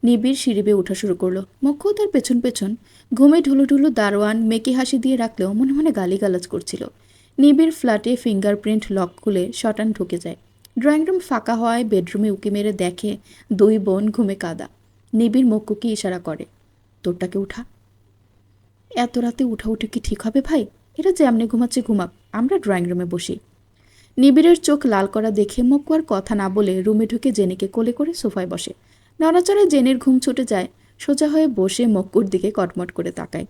নিবিড় সিঁড়ি বেয়ে ওঠা শুরু করলো। মক্কু তার পেছন পেছন। ঘুমে ঢুলু ঢুলু দারোয়ান মেকি হাসি দিয়ে রাখলেও মনে মনে গালিগালাজ করছিল। নিবিড় ফ্ল্যাটে ফিঙ্গারপ্রিন্ট লক খুলে শটান ঢুকে যায়। ড্রয়িং রুম ফাঁকা হওয়ায় বেডরুমে উকি মেরে দেখে 2 বোন ঘুমে কাদা। নিবিড় মক্কুকে ইশারা করে, তোরটাকে উঠা। এত রাতে উঠা উঠে কি ঠিক হবে ভাই? এরা যেমনি ঘুমাচ্ছে ঘুমাক, আমরা ড্রয়িং রুমে বসি। নিবিড়ের চোখ লাল করা দেখে মক্কু আর কথা না বলে রুমে ঢুকে জেনিকে কোলে করে সোফায় বসে। নড়াচড়ায় জেনের ঘুম ছুটে যায়। সোজা হয়ে বসে মক্কুর দিকে কটমট করে তাকায়।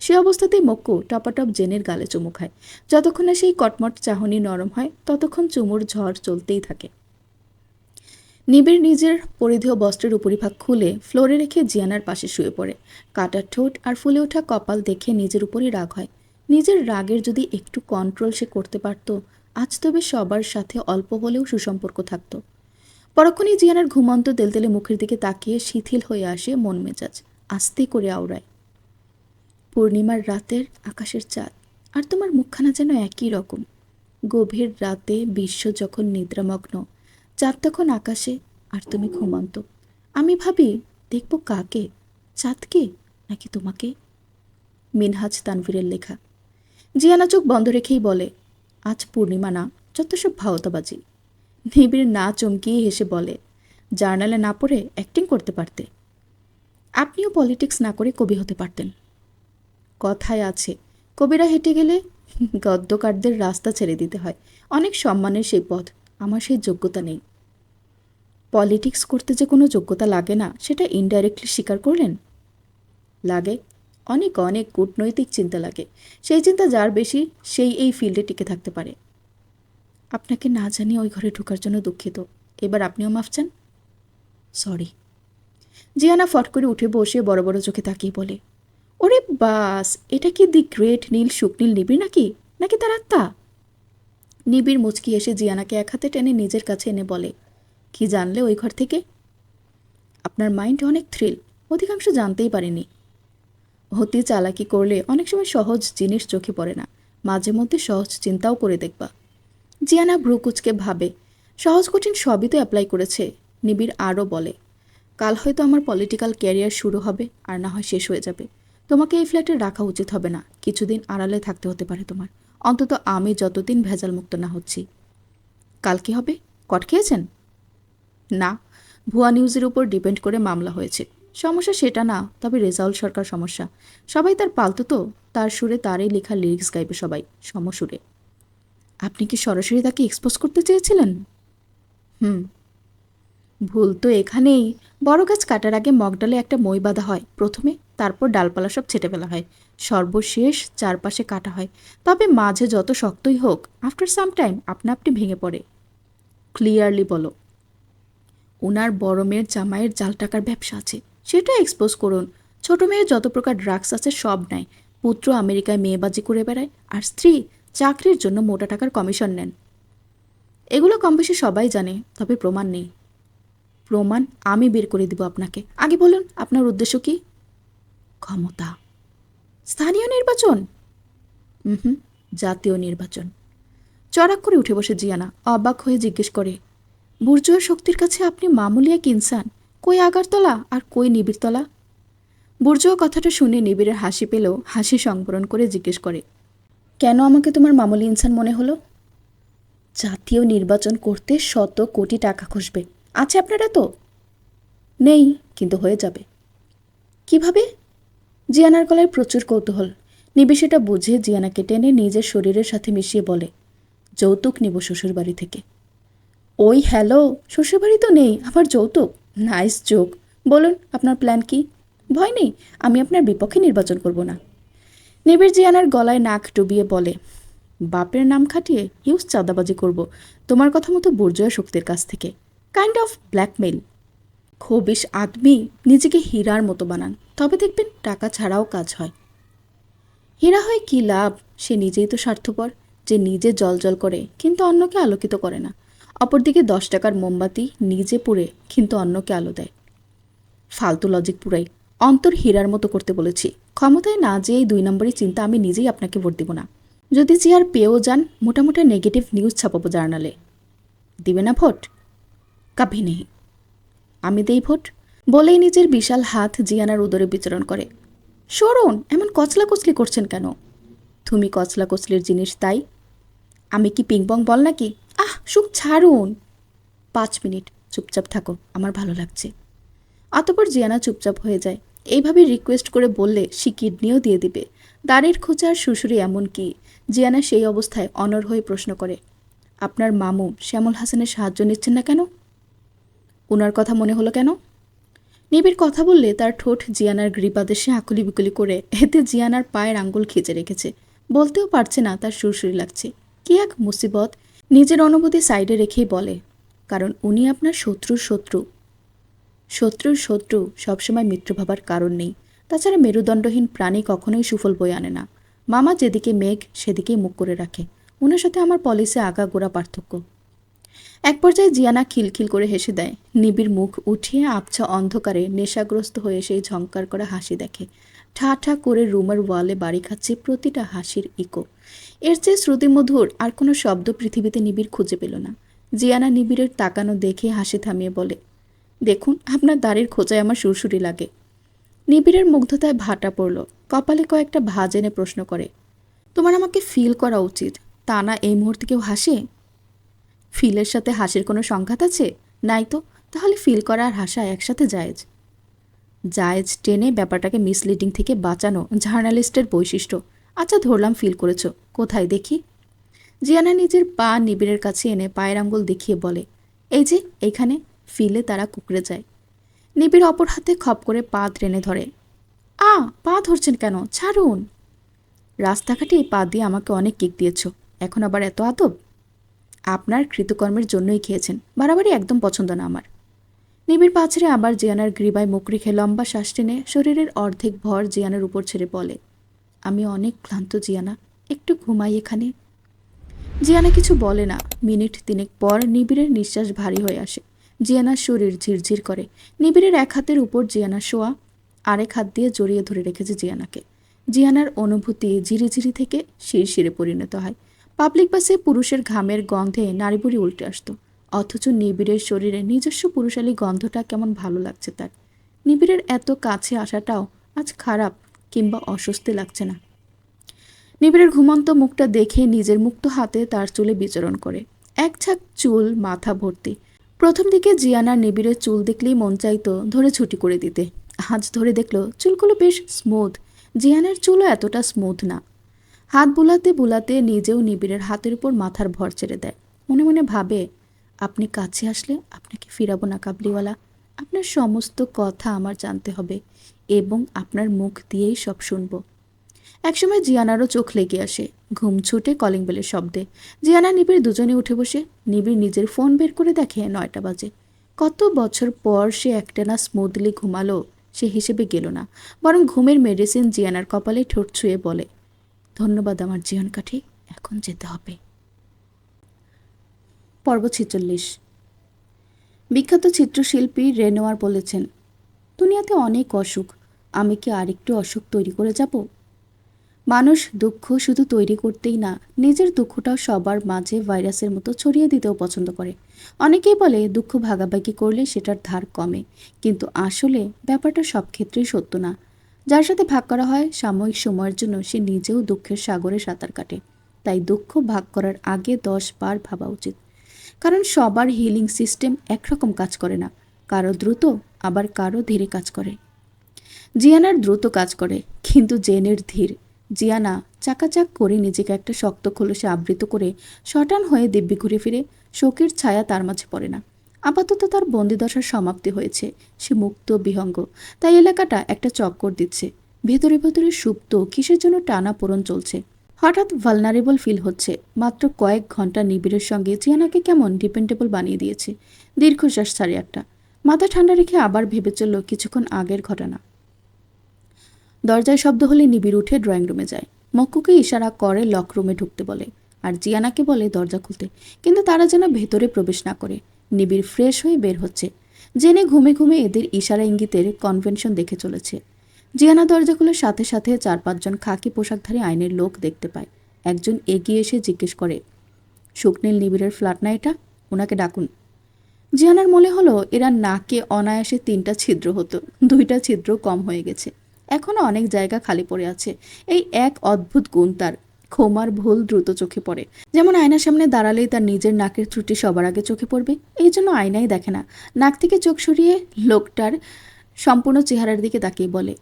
সে অবস্থাতেই মক্কু টপাটপ জেনের গালে চুমু খায়। যতক্ষণ না সেই কটমট চাহনি নরম হয়, ততক্ষণ চুমুর ঝড় চলতেই থাকে। নিবিড় নিজের পরিধেয় বস্ত্রের উপরিভাগ খুলে ফ্লোরে রেখে জিয়ানার পাশে শুয়ে পড়ে। কাটা ঠোঁট আর ফুলে ওঠা কপাল দেখে নিজের উপরই রাগ হয়। নিজের রাগের যদি একটু কন্ট্রোল সে করতে পারত, আজ তবে সবার সাথে অল্প হলেও সুসম্পর্ক থাকত। পরক্ষণেই জিয়ানার ঘুমন্ত তেলতেলে মুখের দিকে তাকিয়ে শিথিল হয়ে আসে মন মেজাজ, আস্তে করে আওড়ায়, পূর্ণিমার রাতের আকাশের চাঁদ আর তোমার মুখখানা যেন একই রকম। গভীর রাতে বিশ্ব যখন নিদ্রামগ্ন, চাঁদ তখন আকাশে আর তুমি ঘুমন্ত। আমি ভাবি, দেখব কাকে, চাঁদকে নাকি তোমাকে? মিনহাজ তানভীরের লেখা। জিয়ানা চোখ বন্ধ রেখেই বলে, আজ পূর্ণিমা না, যত সব ভাওতাবাজি। নিবিড় না চমকিয়ে হেসে বলে, জার্নালে না পড়ে অ্যাক্টিং করতে পারতে। আপনিও পলিটিক্স না করে কবি হতে পারতেন। কথায় আছে, কবিরা হেঁটে গেলে গদ্যকারদের রাস্তা ছেড়ে দিতে হয়, অনেক সম্মানের সেই পথ। আমার সেই যোগ্যতা নেই। পলিটিক্স করতে যে কোনো যোগ্যতা লাগে না, সেটা ইনডাইরেক্টলি স্বীকার করলেন। লাগে, অনেক অনেক কূটনৈতিক চিন্তা লাগে। সেই চিন্তা যার বেশি, সেই এই ফিল্ডে টিকে থাকতে পারে। আপনাকে না জানিয়ে ওই ঘরে ঢোকার জন্য দুঃখিত। এবার আপনিও মাফ চান। সরি। জিয়ানা ফট করে উঠে বসে বড় বড় চোখে তাকিয়ে বলে, ওরে বাস, এটা কি দি গ্রেট নীল শুকনীল নিবিড় নাকি, নাকি তার আত্মা? নিবিড় মুচকি এসে জিয়ানাকে এক হাতে টেনে নিজের কাছে এনে বলে, কি জানলে ওই ঘর থেকে? আপনার মাইন্ড অনেক থ্রিল, অধিকাংশ জানতেই পারেনি। অতি চালাকি করলে অনেক সময় সহজ জিনিস চোখে পড়ে না, মাঝে মধ্যে সহজ চিন্তাও করে দেখবা। জিয়ানা ভ্রু কুচকে ভাবে, সহজ কঠিন সবই তো অ্যাপ্লাই করেছে। নিবিড় আরও বলে, কাল হয়তো আমার পলিটিক্যাল ক্যারিয়ার শুরু হবে, আর না হয় শেষ হয়ে যাবে। তোমাকে এই ফ্ল্যাটে রাখা উচিত হবে না, কিছুদিন আড়ালে থাকতে হতে পারে তোমার, অন্তত আমি যতদিন ভেজাল মুক্ত না হচ্ছি। কাল কি হবে? কট খেয়েছেন? না, ভুয়া নিউজের উপর ডিপেন্ড করে মামলা হয়েছে। সমস্যা সেটা না, তবে রেজাউল সরকার সমস্যা। সবাই তার পালতো তো, তার সুরে তারই লেখা লিরিক্স গাইবে সবাই, সমসুরে। আপনি কি সরাসরি তাকে এক্সপোজ করতে চেয়েছিলেন? হুম। ভুল তো এখানেই। বড় গাছ কাটার আগে মগডালে একটা মই বাঁধা হয় প্রথমে, তারপর ডালপালা সব ছেটে ফেলা হয়, সর্বশেষ চারপাশে কাটা হয়। তবে মাঝে যত শক্তই হোক, আফটার সাম টাইম আপনা আপনি ভেঙে পড়ে। ক্লিয়ারলি বলো। ওনার বড় মেয়ের জামাইয়ের জাল টাকার ব্যবসা আছে, সেটা এক্সপোজ করুন। ছোট মেয়ের যত প্রকার ড্রাগস আছে সব নেয়। পুত্র আমেরিকায় মেয়েবাজি করে বেড়ায়, আর স্ত্রী চাকরির জন্য মোটা টাকার কমিশন নেন। এগুলো কম বেশি সবাই জানে, তবে প্রমাণ নেই। প্রমাণ আমি বের করে দিব আপনাকে। আগে বলুন আপনার উদ্দেশ্য কি? ক্ষমতা। স্থানীয় নির্বাচন? হুম, জাতীয় নির্বাচন। চড়াক করে উঠে বসে জিয়ানা অবাক হয়ে জিজ্ঞেস করে, বুর্জোয়া শক্তির কাছে আপনি মামুলি এক ইনসান, কই আগারতলা আর কই নিবিড়তলা? বুর্জোয়া কথাটা শুনে নিবিড়ের হাসি পেলেও হাসি সংবরণ করে জিজ্ঞেস করে, কেন আমাকে তোমার মামুলি ইনসান মনে হলো? জাতীয় নির্বাচন করতে শত কোটি টাকা খসবে, আছে আপনারা তো? নেই, কিন্তু হয়ে যাবে। কিভাবে? জিয়ানার গলায় প্রচুর কৌতূহল। নিবি সেটা বুঝে জিয়ানাকে টেনে নিজের শরীরের সাথে মিশিয়ে বলে, যৌতুক নিব শ্বশুরবাড়ি থেকে। ওই হ্যালো, শ্বশুরবাড়ি তো নেই, আবার যৌতুক? Nice joke. বলুন আপনার প্ল্যান কি? ভয় নেই, আমি আপনার বিপক্ষে নির্বাচন করব না। নিবিড় জিয়ানার গলায় নাক ডুবিয়ে বলে, বাপের নাম খাটিয়ে হিউজ চাঁদাবাজি করব তোমার কথা মতো বুর্জোয়া শক্তির কাছ থেকে। Kind of blackmail. খবিশ আদমি, নিজেকে হীরার মতো বানান, তবে দেখবেন টাকা ছাড়াও কাজ হয়। হীরা হয় কি লাভ? সে নিজেই তো স্বার্থপর, যে নিজে জল করে কিন্তু অন্যকে আলোকিত করে না। অপরদিকে 10 টাকার মোমবাতি নিজে পুড়ে কিন্তু অন্যকে আলো দেয়। ফালতু লজিক পুরাই। অন্তর হীরার মতো করতে বলেছি। ক্ষমতায় না যেয়ে 2 নম্বরই চিন্তা আমি নিজেই আপনাকে ভোট দিব না। যদি চেয়ার পেয়েও যান, মোটামুটি নেগেটিভ নিউজ ছাপাবো জার্নালে। দিবে না ভোট? কাভি নেই। আমি দেই ভোট। বলেই নিজের বিশাল হাত জিয়ানার উদরে বিচরণ করে। সরুন, এমন কচলা কচলি করছেন কেন? তুমি কচলা কচলির জিনিস, তাই? আমি কি পিংপং বল নাকি? সুখ ছাড়ুন। 5 মিনিট চুপচাপ থাকো, আমার ভালো লাগছে। অতঃপর জিয়ানা চুপচাপ হয়ে যায়। এইভাবে রিকোয়েস্ট করে বললে সে কিডনিও দিয়ে দিবে। দাড়ির খোঁচার শ্বশুরি এমন কি? জিয়ানা সেই অবস্থায় অনড় হয়ে প্রশ্ন করে, আপনার মামু শ্যামল হাসানের সাহায্য নিচ্ছেন না কেন? ওনার কথা মনে হলো কেন? নিবিড় কথা বললে তার ঠোঁট জিয়ানার গ্রীপাদেশে আকুলি বিকুলি করে, এতে জিয়ানার পায়ের আঙ্গুল খিচে রেখেছে। বলতেও পারছে না তার সুরসুরি লাগছে। কি এক মুসিবত! নিজের অনুভূতি সাইডে রেখেই বলে, কারণ উনি আপনার শত্রুর শত্রু। শত্রুর শত্রু সবসময় মিত্র ভাবার কারণ নেই। তাছাড়া মেরুদণ্ডহীন প্রাণী কখনোই সুফল বয়ে আনে না। মামা যেদিকে মেঘ সেদিকেই মুখ করে রাখে। ওনার সাথে আমার পলিসে আগাগোড়া পার্থক্য। এক পর্যায়ে জিয়ানা খিলখিল করে হেসে দেয়। নিবিড় মুখ উঠিয়ে আবছা অন্ধকারে নেশাগ্রস্ত হয়ে সেই ঝংকার করা হাসি দেখে। ঠা ঠা করে রুমের ওয়ালে বাড়ি খাচ্ছে প্রতিটা হাসির ইকো। এর চেয়ে শ্রুতিমধুর আর কোনো শব্দ পৃথিবীতে নিবিড় খুঁজে পেল না। জিয়ানা নিবিড়ের তাকানো দেখে হাসি থামিয়ে বলে, দেখুন আপনার দাড়ির খোঁচায় আমার সুরসুরি লাগে। নিবিড়ের মুগ্ধতায় ভাটা পড়ল। কপালে কয়েকটা ভাঁজ এনে প্রশ্ন করে, তোমার আমাকে ফিল করা উচিত, তা না এই মুহূর্তে কেউ হাসে? ফিলের সাথে হাসির কোনো সংঘাত আছে? নাই তো। তাহলে ফিল করা আর হাসা একসাথে জায়েজ। জায়েজ টেনে ব্যাপারটাকে মিসলিডিং থেকে বাঁচানো জার্নালিস্টের বৈশিষ্ট্য। আচ্ছা ধরলাম ফিল করেছো, কোথায় দেখি। জিয়ানা নিজের পা নিবিড়ের কাছে এনে পায়ের আঙ্গুল দেখিয়ে বলে, এই যে এইখানে। ফিলে তারা কুকড়ে যায়। নিবিড় অপর হাতে খপ করে পা টেনে ধরে। পা ধরছেন কেন, ছাড়ুন। রাস্তাঘাটে পা দিয়ে আমাকে অনেক কিক দিয়েছ, এখন আবার এত আদব। আপনার কৃতকর্মের জন্যই খেয়েছেন, বাড়াবাড়ি একদম পছন্দ না আমার। নিবিড় পা ছেড়ে আবার জিয়ানার গ্রীবায় মুখ রেখে লম্বা শ্বাস টেনে শরীরের অর্ধেক ভর জিয়ানার উপর ছেড়ে বলে, আমি অনেক ক্লান্ত জিয়ানা, একটু ঘুমাই এখানে। জিয়ানা কিছু বলে না। মিনিট তিনেক পর নিবিড়ের নিঃশ্বাস ভারী হয়ে আসে। জিয়ানার শরীর ঝিরঝির করে। নিবিড়ের এক হাতের উপর জিয়ানা শোয়া, আরেক হাত দিয়ে জড়িয়ে ধরে রেখেছে জিয়ানাকে। জিয়ানার অনুভূতি ঝিরিঝিরি থেকে শিরশিরে পরিণত হয়। পাবলিক বাসে পুরুষের ঘামের গন্ধে নাড়িবুড়ি উল্টে আসত, অথচ নিবিড়ের শরীরে নিজস্ব পুরুষালী গন্ধটা কেমন ভালো লাগছে তার। নিবিড়ের এত কাছে আসাটাও আজ খারাপ কিংবা অস্বস্তি লাগছে না। নিবিড়ের ঘুমন্ত মুখটা দেখে নিজের মুক্ত হাতে তার চুলে বিচরণ করে। এক ঝাঁক চুল মাথা ভর্তি। প্রথম দিকে জিয়ানার নিবিড়ের চুল দেখলেই মন চাইতো ধরে ছুটি করে দিতে। আজ ধরে দেখলো চুলগুলো বেশ স্মুথ। জিয়ানার চুলও এতটা স্মুথ না। হাত বুলাতে বুলাতে নিজেও নিবিড়ের হাতের উপর মাথার ভর ছেড়ে দেয়। মনে মনে ভাবে, আপনি কাছে আসলে আপনাকে ফিরাবো না কাবলিওয়ালা। আপনার সমস্ত কথা আমার জানতে হবে এবং আপনার মুখ দিয়েই সব শুনবো। একসময় জিয়ানারও চোখ লেগে আসে ঘুম ছুটে কলিং বেলের শব্দে। জিয়ানা নিবিড় দুজনে উঠে বসে। নিবিড় নিজের ফোন বের করে দেখে 9টা বাজে। কত বছর পর সে একটানা স্মুথলি ঘুমালো সে হিসেবে গেল না, বরং ঘুমের মেডিসিন জিয়ানার কপালে ঠোঁট ছুঁয়ে বলে, ধন্যবাদ আমার জীবন কাঠি, এখন যেতে হবে। পর্ব 46। বিখ্যাত চিত্রশিল্পী রেনোয়ার বলেছেন, দুনিয়াতে অনেক অসুখ, আমি কি আরেকটু অসুখ তৈরি করে যাব? মানুষ দুঃখ শুধু তৈরি করতেই না, নিজের দুঃখটাও সবার মাঝে ভাইরাসের মতো ছড়িয়ে দিতেও পছন্দ করে। অনেকেই বলে দুঃখ ভাগাভাগি করলে সেটার ধার কমে, কিন্তু আসলে ব্যাপারটা সব ক্ষেত্রেই সত্য না। যার সাথে ভাগ করা হয় সাময়িক সময়ের জন্য, সে নিজেও দুঃখের সাগরে সাঁতার কাটে। তাই দুঃখ ভাগ করার আগে 10 বার ভাবা উচিত, কারণ সবার হিলিং সিস্টেম একরকম কাজ করে না। কারো দ্রুত, আবার কারো ধীরে কাজ করে। জিয়ানার দ্রুত কাজ করে, কিন্তু জেনের ধীর। জিয়ানা চাকাচাক করে নিজেকে একটা শক্ত খোলসে আবৃত করে শটান হয়ে দিব্যি ঘুরে ফিরে। শোকের ছায়া তার মাঝে পড়ে না। আপাতত তার বন্দিদশার সমাপ্তি হয়েছে, সে মুক্ত বিহঙ্গ। তাই এলাকাটা একটা চক্কর দিচ্ছে। ভেতরে ভেতরে সুপ্ত কিসের জন্য টানা পোড়ন চলছে। হঠাৎ ভালনারেবল ফিল হচ্ছে। মাত্র কয়েক ঘন্টা নিবিড়ের সঙ্গে জিয়ানাকে কেমন ডিপেন্ডেবল বানিয়ে দিয়েছে। দীর্ঘশ্বাস ছাড়ে একটা। মাথা ঠান্ডা রেখে আবার ভেবে চলল কিছুক্ষণ আগের ঘটনা। দরজায় শব্দ হলে নিবিড় উঠে ড্রয়িং রুমে যায়। মক্কুকে ইশারা করে লক রুমে ঢুকতে বলে, আর জিয়ানাকে বলে দরজা খুলতে, কিন্তু তারা যেন ভেতরে প্রবেশ না করে। নিবিড় ফ্রেশ হয়ে বের হচ্ছে। জেনে ঘুমে ঘুমে এদের ইশারা ইঙ্গিতের কনভেনশন দেখে চলেছে। জিয়ানা দরজা খুলে সাথে সাথে 4-5 জন খাকি পোশাকধারী আইনের লোক দেখতে পায়। একজন এগিয়ে এসে জিজ্ঞেস করে, শুকনীল নিবিড়ের ফ্ল্যাট না এটা? ওনাকে ডাকুন। জিয়ানার মনে হলো এরা নাকে অনায়াসে 3টা ছিদ্র হতো, 2টা ছিদ্র কম হয়ে গেছে। এখনও অনেক জায়গা খালি পড়ে আছে। এই এক অদ্ভুত গুণ তার, ক্ষমার ভুল দ্রুত চোখে পড়ে। যেমন আয়নার সামনে দাঁড়ালেই তার নিজের নাকের ত্রুটি সবার আগে চোখে পড়বে, এই জন্য আয়নাই দেখে না। নাক থেকে চোখ সরিয়ে লোকটার সম্পূর্ণ চেহারার দিকে তাকিয়ে বলে,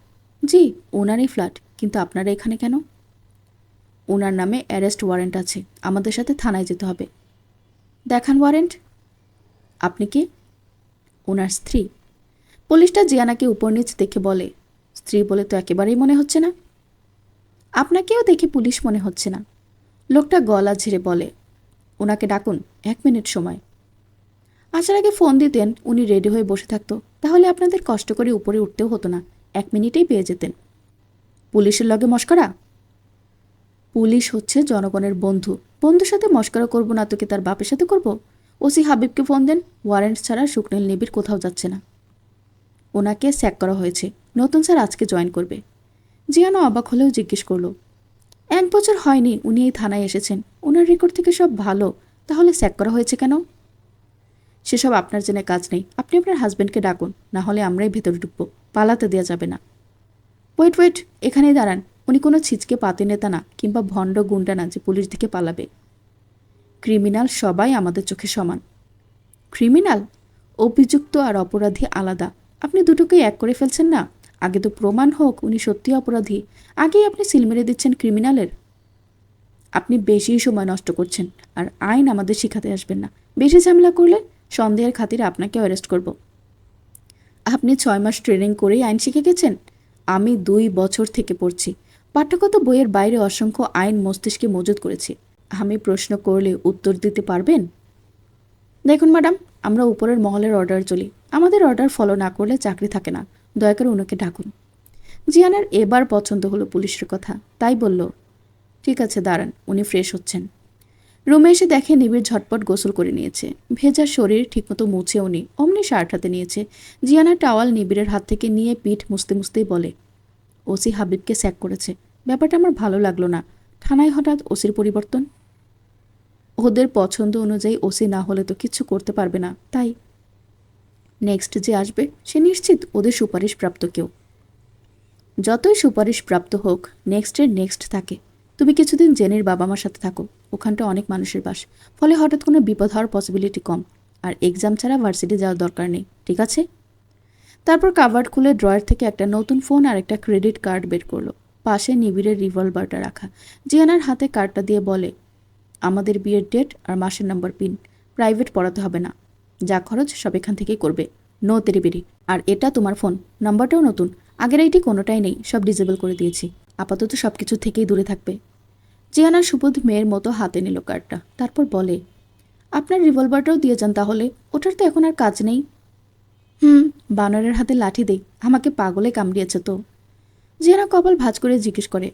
জি ওনারই ফ্ল্যাট, কিন্তু আপনারা এখানে কেন? ওনার নামে অ্যারেস্ট ওয়ারেন্ট আছে, আমাদের সাথে থানায় যেতে হবে। দেখান ওয়ারেন্ট। আপনি কে? ওনার স্ত্রী। পুলিশটা জিয়ানাকে উপর নিচ দেখে বলে, স্ত্রী বলে তো একেবারেই মনে হচ্ছে না। আপনাকেও দেখে পুলিশ মনে হচ্ছে না। লোকটা গলা ঝেড়ে বলে, ওনাকে ডাকুন, 1 মিনিট সময়। আসার আগে ফোন দিতেন, উনি রেডি হয়ে বসে থাকতো, তাহলে আপনাদের কষ্ট করে উপরে উঠতেও হতো না, 1 মিনিটেই পেয়ে যেতেন। পুলিশের লগে মশকরা? পুলিশ হচ্ছে জনগণের বন্ধু, বন্ধুর সাথে মশকরা করবো না তো কি তার বাপের সাথে করব? ওসি হাবিবকে ফোন দেন, ওয়ারেন্ট ছাড়া শুকনীল নিবিড় কোথাও যাচ্ছে না। ওনাকে স্যাক করা হয়েছে, নতুন স্যার আজকে জয়েন করবে। জিয়ানো অবাক হলেও জিজ্ঞেস করল, 1 বছর হয়নি উনি এই থানায় এসেছেন, ওনার রেকর্ড থেকে সব ভালো, তাহলে স্যাক করা হয়েছে কেন? সেসব আপনার জেনে কাজ নেই, আপনি আপনার হাজব্যান্ডকে ডাকুন, না হলে আমরাই ভেতরে ঢুকবো, পালাতে দেওয়া যাবে না। ওয়েট, এখানেই দাঁড়ান, উনি কোনো ছিচকে পাতি নেতা না কিংবা ভণ্ড গুন্ডা না যে পুলিশ দিকে পালাবে। ক্রিমিনাল সবাই আমাদের চোখে সমান। ক্রিমিনাল? অভিযুক্ত আর অপরাধী আলাদা, আপনি দুটোকেই এক করে ফেলছেন না। আগে তো প্রমাণ হোক উনি সত্যি অপরাধী, আগেই আপনি সিল মেরে দিচ্ছেন ক্রিমিনালের। আপনি বেশি সময় নষ্ট করছেন, আর আইন আমাদের শিখাতে আসবেন না। বেশি ঝামেলা করলে সন্দেহের খাতিরে আপনাকে অ্যারেস্ট করব। আপনি 6 মাস ট্রেনিং করেই আইন শিখে গেছেন? আমি 2 বছর থেকে পড়ছি। পাঠ্যগত বইয়ের বাইরে অসংখ্য আইন মস্তিষ্কে মজুত করেছি। আমি প্রশ্ন করলে উত্তর দিতে পারবেন? দেখুন ম্যাডাম, আমরা উপরের মহলের অর্ডার চলি। আমাদের অর্ডার ফলো না করলে চাকরি থাকে না। দয়া করে ওনাকে ডাকুন। জিয়ানার এবার পছন্দ হলো পুলিশের কথা, তাই বলল, ঠিক আছে দাঁড়ান, উনি ফ্রেশ হচ্ছেন। রুমে এসে দেখে নিবিড় ঝটপট গোসল করে নিয়েছে। ভেজা শরীর ঠিকমতো মুছে উনি অমনি শার্ট হাতে নিয়েছে। জিয়ানা টাওয়াল নিবিড়ের হাত থেকে নিয়ে পিঠ মুছতে মুছতেই বলে, ওসি হাবিবকে স্যাক করেছে। ব্যাপারটা আমার ভালো লাগলো না। থানায় হঠাৎ ওসির পরিবর্তন। ওদের পছন্দ অনুযায়ী ওসি না হলে তো কিছু করতে পারবে না, তাই নেক্সট যে আসবে সে নিশ্চিত ওদের সুপারিশ প্রাপ্ত কেউ। যতই সুপারিশ প্রাপ্ত হোক, নেক্সটের নেক্সট থাকে। তুমি কিছুদিন জেনির বাবা মার সাথে থাকো, ওখানটা অনেক মানুষের বাস, ফলে হঠাৎ কোনো বিপদ হওয়ার পসিবিলিটি কম। আর এক্সাম ছাড়া ভার্সিটি যাওয়ার দরকার নেই, ঠিক আছে? তারপর কাভার্ড খুলে ড্রয়ার থেকে একটা নতুন ফোন আর একটা ক্রেডিট কার্ড বের করলো। পাশে নিবিড়ের রিভলভারটা রাখা। জিয়ানার হাতে কার্ডটা দিয়ে বলে, আমাদের বিয়ের ডেট আর মাসের নাম্বার পিন। প্রাইভেট পড়াতে হবে না, যা খরচ সব এখান থেকেই করবে। নো তেরিবেরি। আর এটা তোমার ফোন, নাম্বারটাও নতুন। আগের আইটি কোনোটাই নেই, সব ডিসেবল করে দিয়েছি। আপাতত সব কিছু থেকেই দূরে থাকবে। জিয়ানা সুবোধ মেয়ের মতো হাতে নিল কার্ডটা, তারপর বলে, আপনার রিভলভারটাও দিয়ে যান তাহলে, ওটার তো এখন আর কাজ নেই। বানরের হাতে লাঠি দেই, আমাকে পাগলে কামড়িয়েছে তো। জিয়ানা কপাল ভাঁজ করে জিজ্ঞেস করে,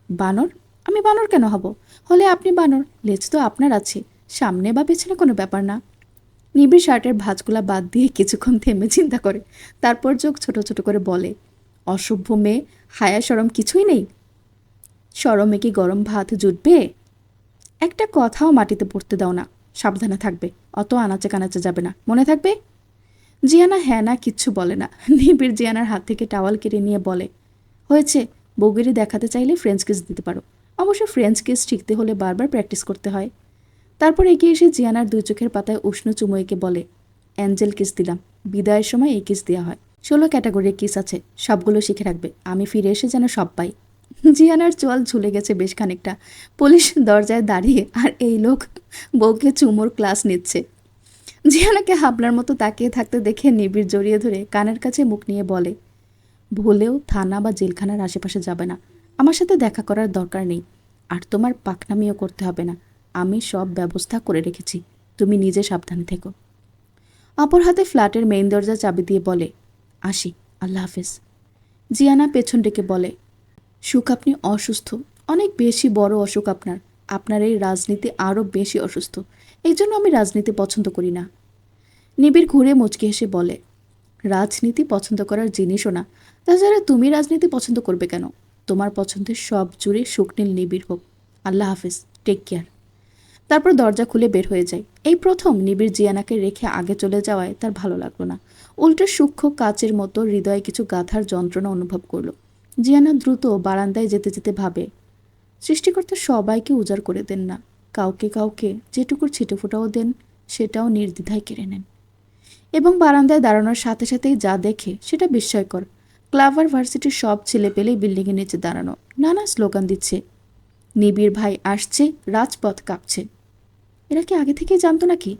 বানর? আমি বানর কেন হব? হলে আপনি বানর, লেজ তো আপনার আছে, সামনে বা পেছনে কোনো ব্যাপার না। নিবিড় শার্টের ভাঁজগুলা বাদ দিয়ে কিছুক্ষণ থেমে চিন্তা করে, তারপর চোখ ছোট ছোট করে বলে, অসভ্য মেয়ে, হায়া শরম কিছুই নেই। শরমে কি গরম ভাত জুটবে? একটা কথাও মাটিতে পড়তে দাও না, সাবধানে থাকবে, অত আনাচে কানাচে যাবে না, মনে থাকবে? জিয়ানা হ্যাঁ না কিচ্ছু বলে না। নিবিড় জিয়ানার হাত থেকে টাওয়াল কেড়ে নিয়ে বলে, হয়েছে, বউগিরি দেখাতে চাইলে ফ্রেঞ্চ কিস দিতে পারো। অবশ্য ফ্রেঞ্চ কিস শিখতে হলে বারবার প্র্যাকটিস করতে হয়। তারপর এগিয়ে এসে জিয়ানার 2 চোখের পাতায় উষ্ণ চুমুইকে বলে, অ্যাঞ্জেল কিস দিলাম। বিদায়ের সময় এই কিস দেওয়া হয়। 16 ক্যাটাগরির কিস আছে, সবগুলো শিখে রাখবে। আমি ফিরে এসে যেন সব পাই। জিয়ানার চোয়াল ঝুলে গেছে বেশ খানিকটা। পুলিশ দরজায় দাঁড়িয়ে, আর এই লোক বউকে চুমোর ক্লাস নিচ্ছে। জিয়ানাকে হাবলার মতো তাকিয়ে থাকতে দেখে নিবিড় জড়িয়ে ধরে কানের কাছে মুখ নিয়ে বলে, ভুলেও থানা বা জেলখানার আশেপাশে যাবে না। আমার সাথে দেখা করার দরকার নেই, আর তোমার পাকনামিও করতে হবে না। আমি সব ব্যবস্থা করে রেখেছি, তুমি নিজে সাবধানে থেকো। অপর হাতে ফ্ল্যাটের মেইন দরজা চাবি দিয়ে বলে, আসি, আল্লাহ হাফেজ। জিয়ানা পেছন ডেকে বলে, সুখ, আপনি অসুস্থ, অনেক বেশি বড় অসুখ আপনার। আপনার এই রাজনীতি আরও বেশি অসুস্থ, এই জন্য আমি রাজনীতি পছন্দ করি না। নিবিড় ঘুরে মুচকি হেসে বলে, রাজনীতি পছন্দ করার জিনিসও না। তাছাড়া তুমি রাজনীতি পছন্দ করবে কেন? তোমার পছন্দের সব জুড়ে শুকনীল নিবিড় হোক। আল্লাহ হাফেজ, টেক কেয়ার। তারপর দরজা খুলে বের হয়ে যায়। এই প্রথম নিবিড় জিয়ানাকে রেখে আগে চলে যাওয়ায় তার ভালো লাগলো না। উল্টো সূক্ষ্ম কাচের মতো হৃদয়ে কিছু গাঁথার যন্ত্রণা অনুভব করলো। জিয়ানা দ্রুত বারান্দায় যেতে যেতে ভাবে, সৃষ্টিকর্তা সবাইকে উজাড় করে দেন না, কাউকে কাউকে যেটুকুর ছিটেফোঁটাও দেন, সেটাও নির্দ্বিধায় কেড়ে নেন। এবং বারান্দায় দাঁড়ানোর সাথে সাথেই যা দেখে সেটা বিস্ময়কর। ক্লাভার ভার্সিটির সব ছেলেপেলেই বিল্ডিংয়ের নিচে দাঁড়ানো, নানা স্লোগান দিচ্ছে, নিবিড় ভাই আসছে, রাজপথ কাঁপছে। এরা কি আগে থেকেই জানতো নাকি?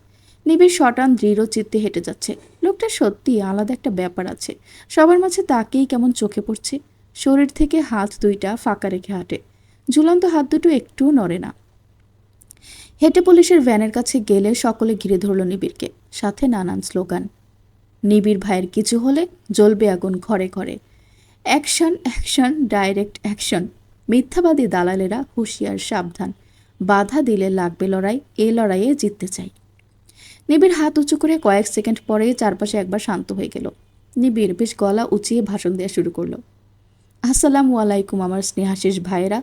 নিবিড় শটান দৃঢ় চিত্তে হেঁটে যাচ্ছে। লোকটা সত্যি আলাদা একটা ব্যাপার আছে, সবার মাঝে তাকেই কেমন চোখে পড়ছে। শরীর থেকে হাত 2টা ফাঁকা রেখে হাঁটে, ঝুলন্ত হাত দুটো একটুও নড়ে না। হেঁটে পুলিশের ভ্যানের কাছে গেলে সকলে ঘিরে ধরল নিবিড়কে, সাথে নানান স্লোগান। নিবিড় ভাইয়ের কিছু হলে জ্বলবে আগুন ঘরে ঘরে। Action action, direct action. মিথ্যাবাদী দালালেরা হুঁশিয়ার, সাবধান। বাধা দিলে লাগবে লড়াই, এ লড়াইয়ে জিততে চাই। নিবিড় হাত উঁচু করে কয়েক সেকেন্ড পরে চারপাশে একবার শান্ত হয়ে গেল। নিবিড় বেশ গলা উঁচিয়ে ভাষণ দেওয়া শুরু করলো, আসসালামু আলাইকুম আমার স্নেহাশিস ভাইয়েরা,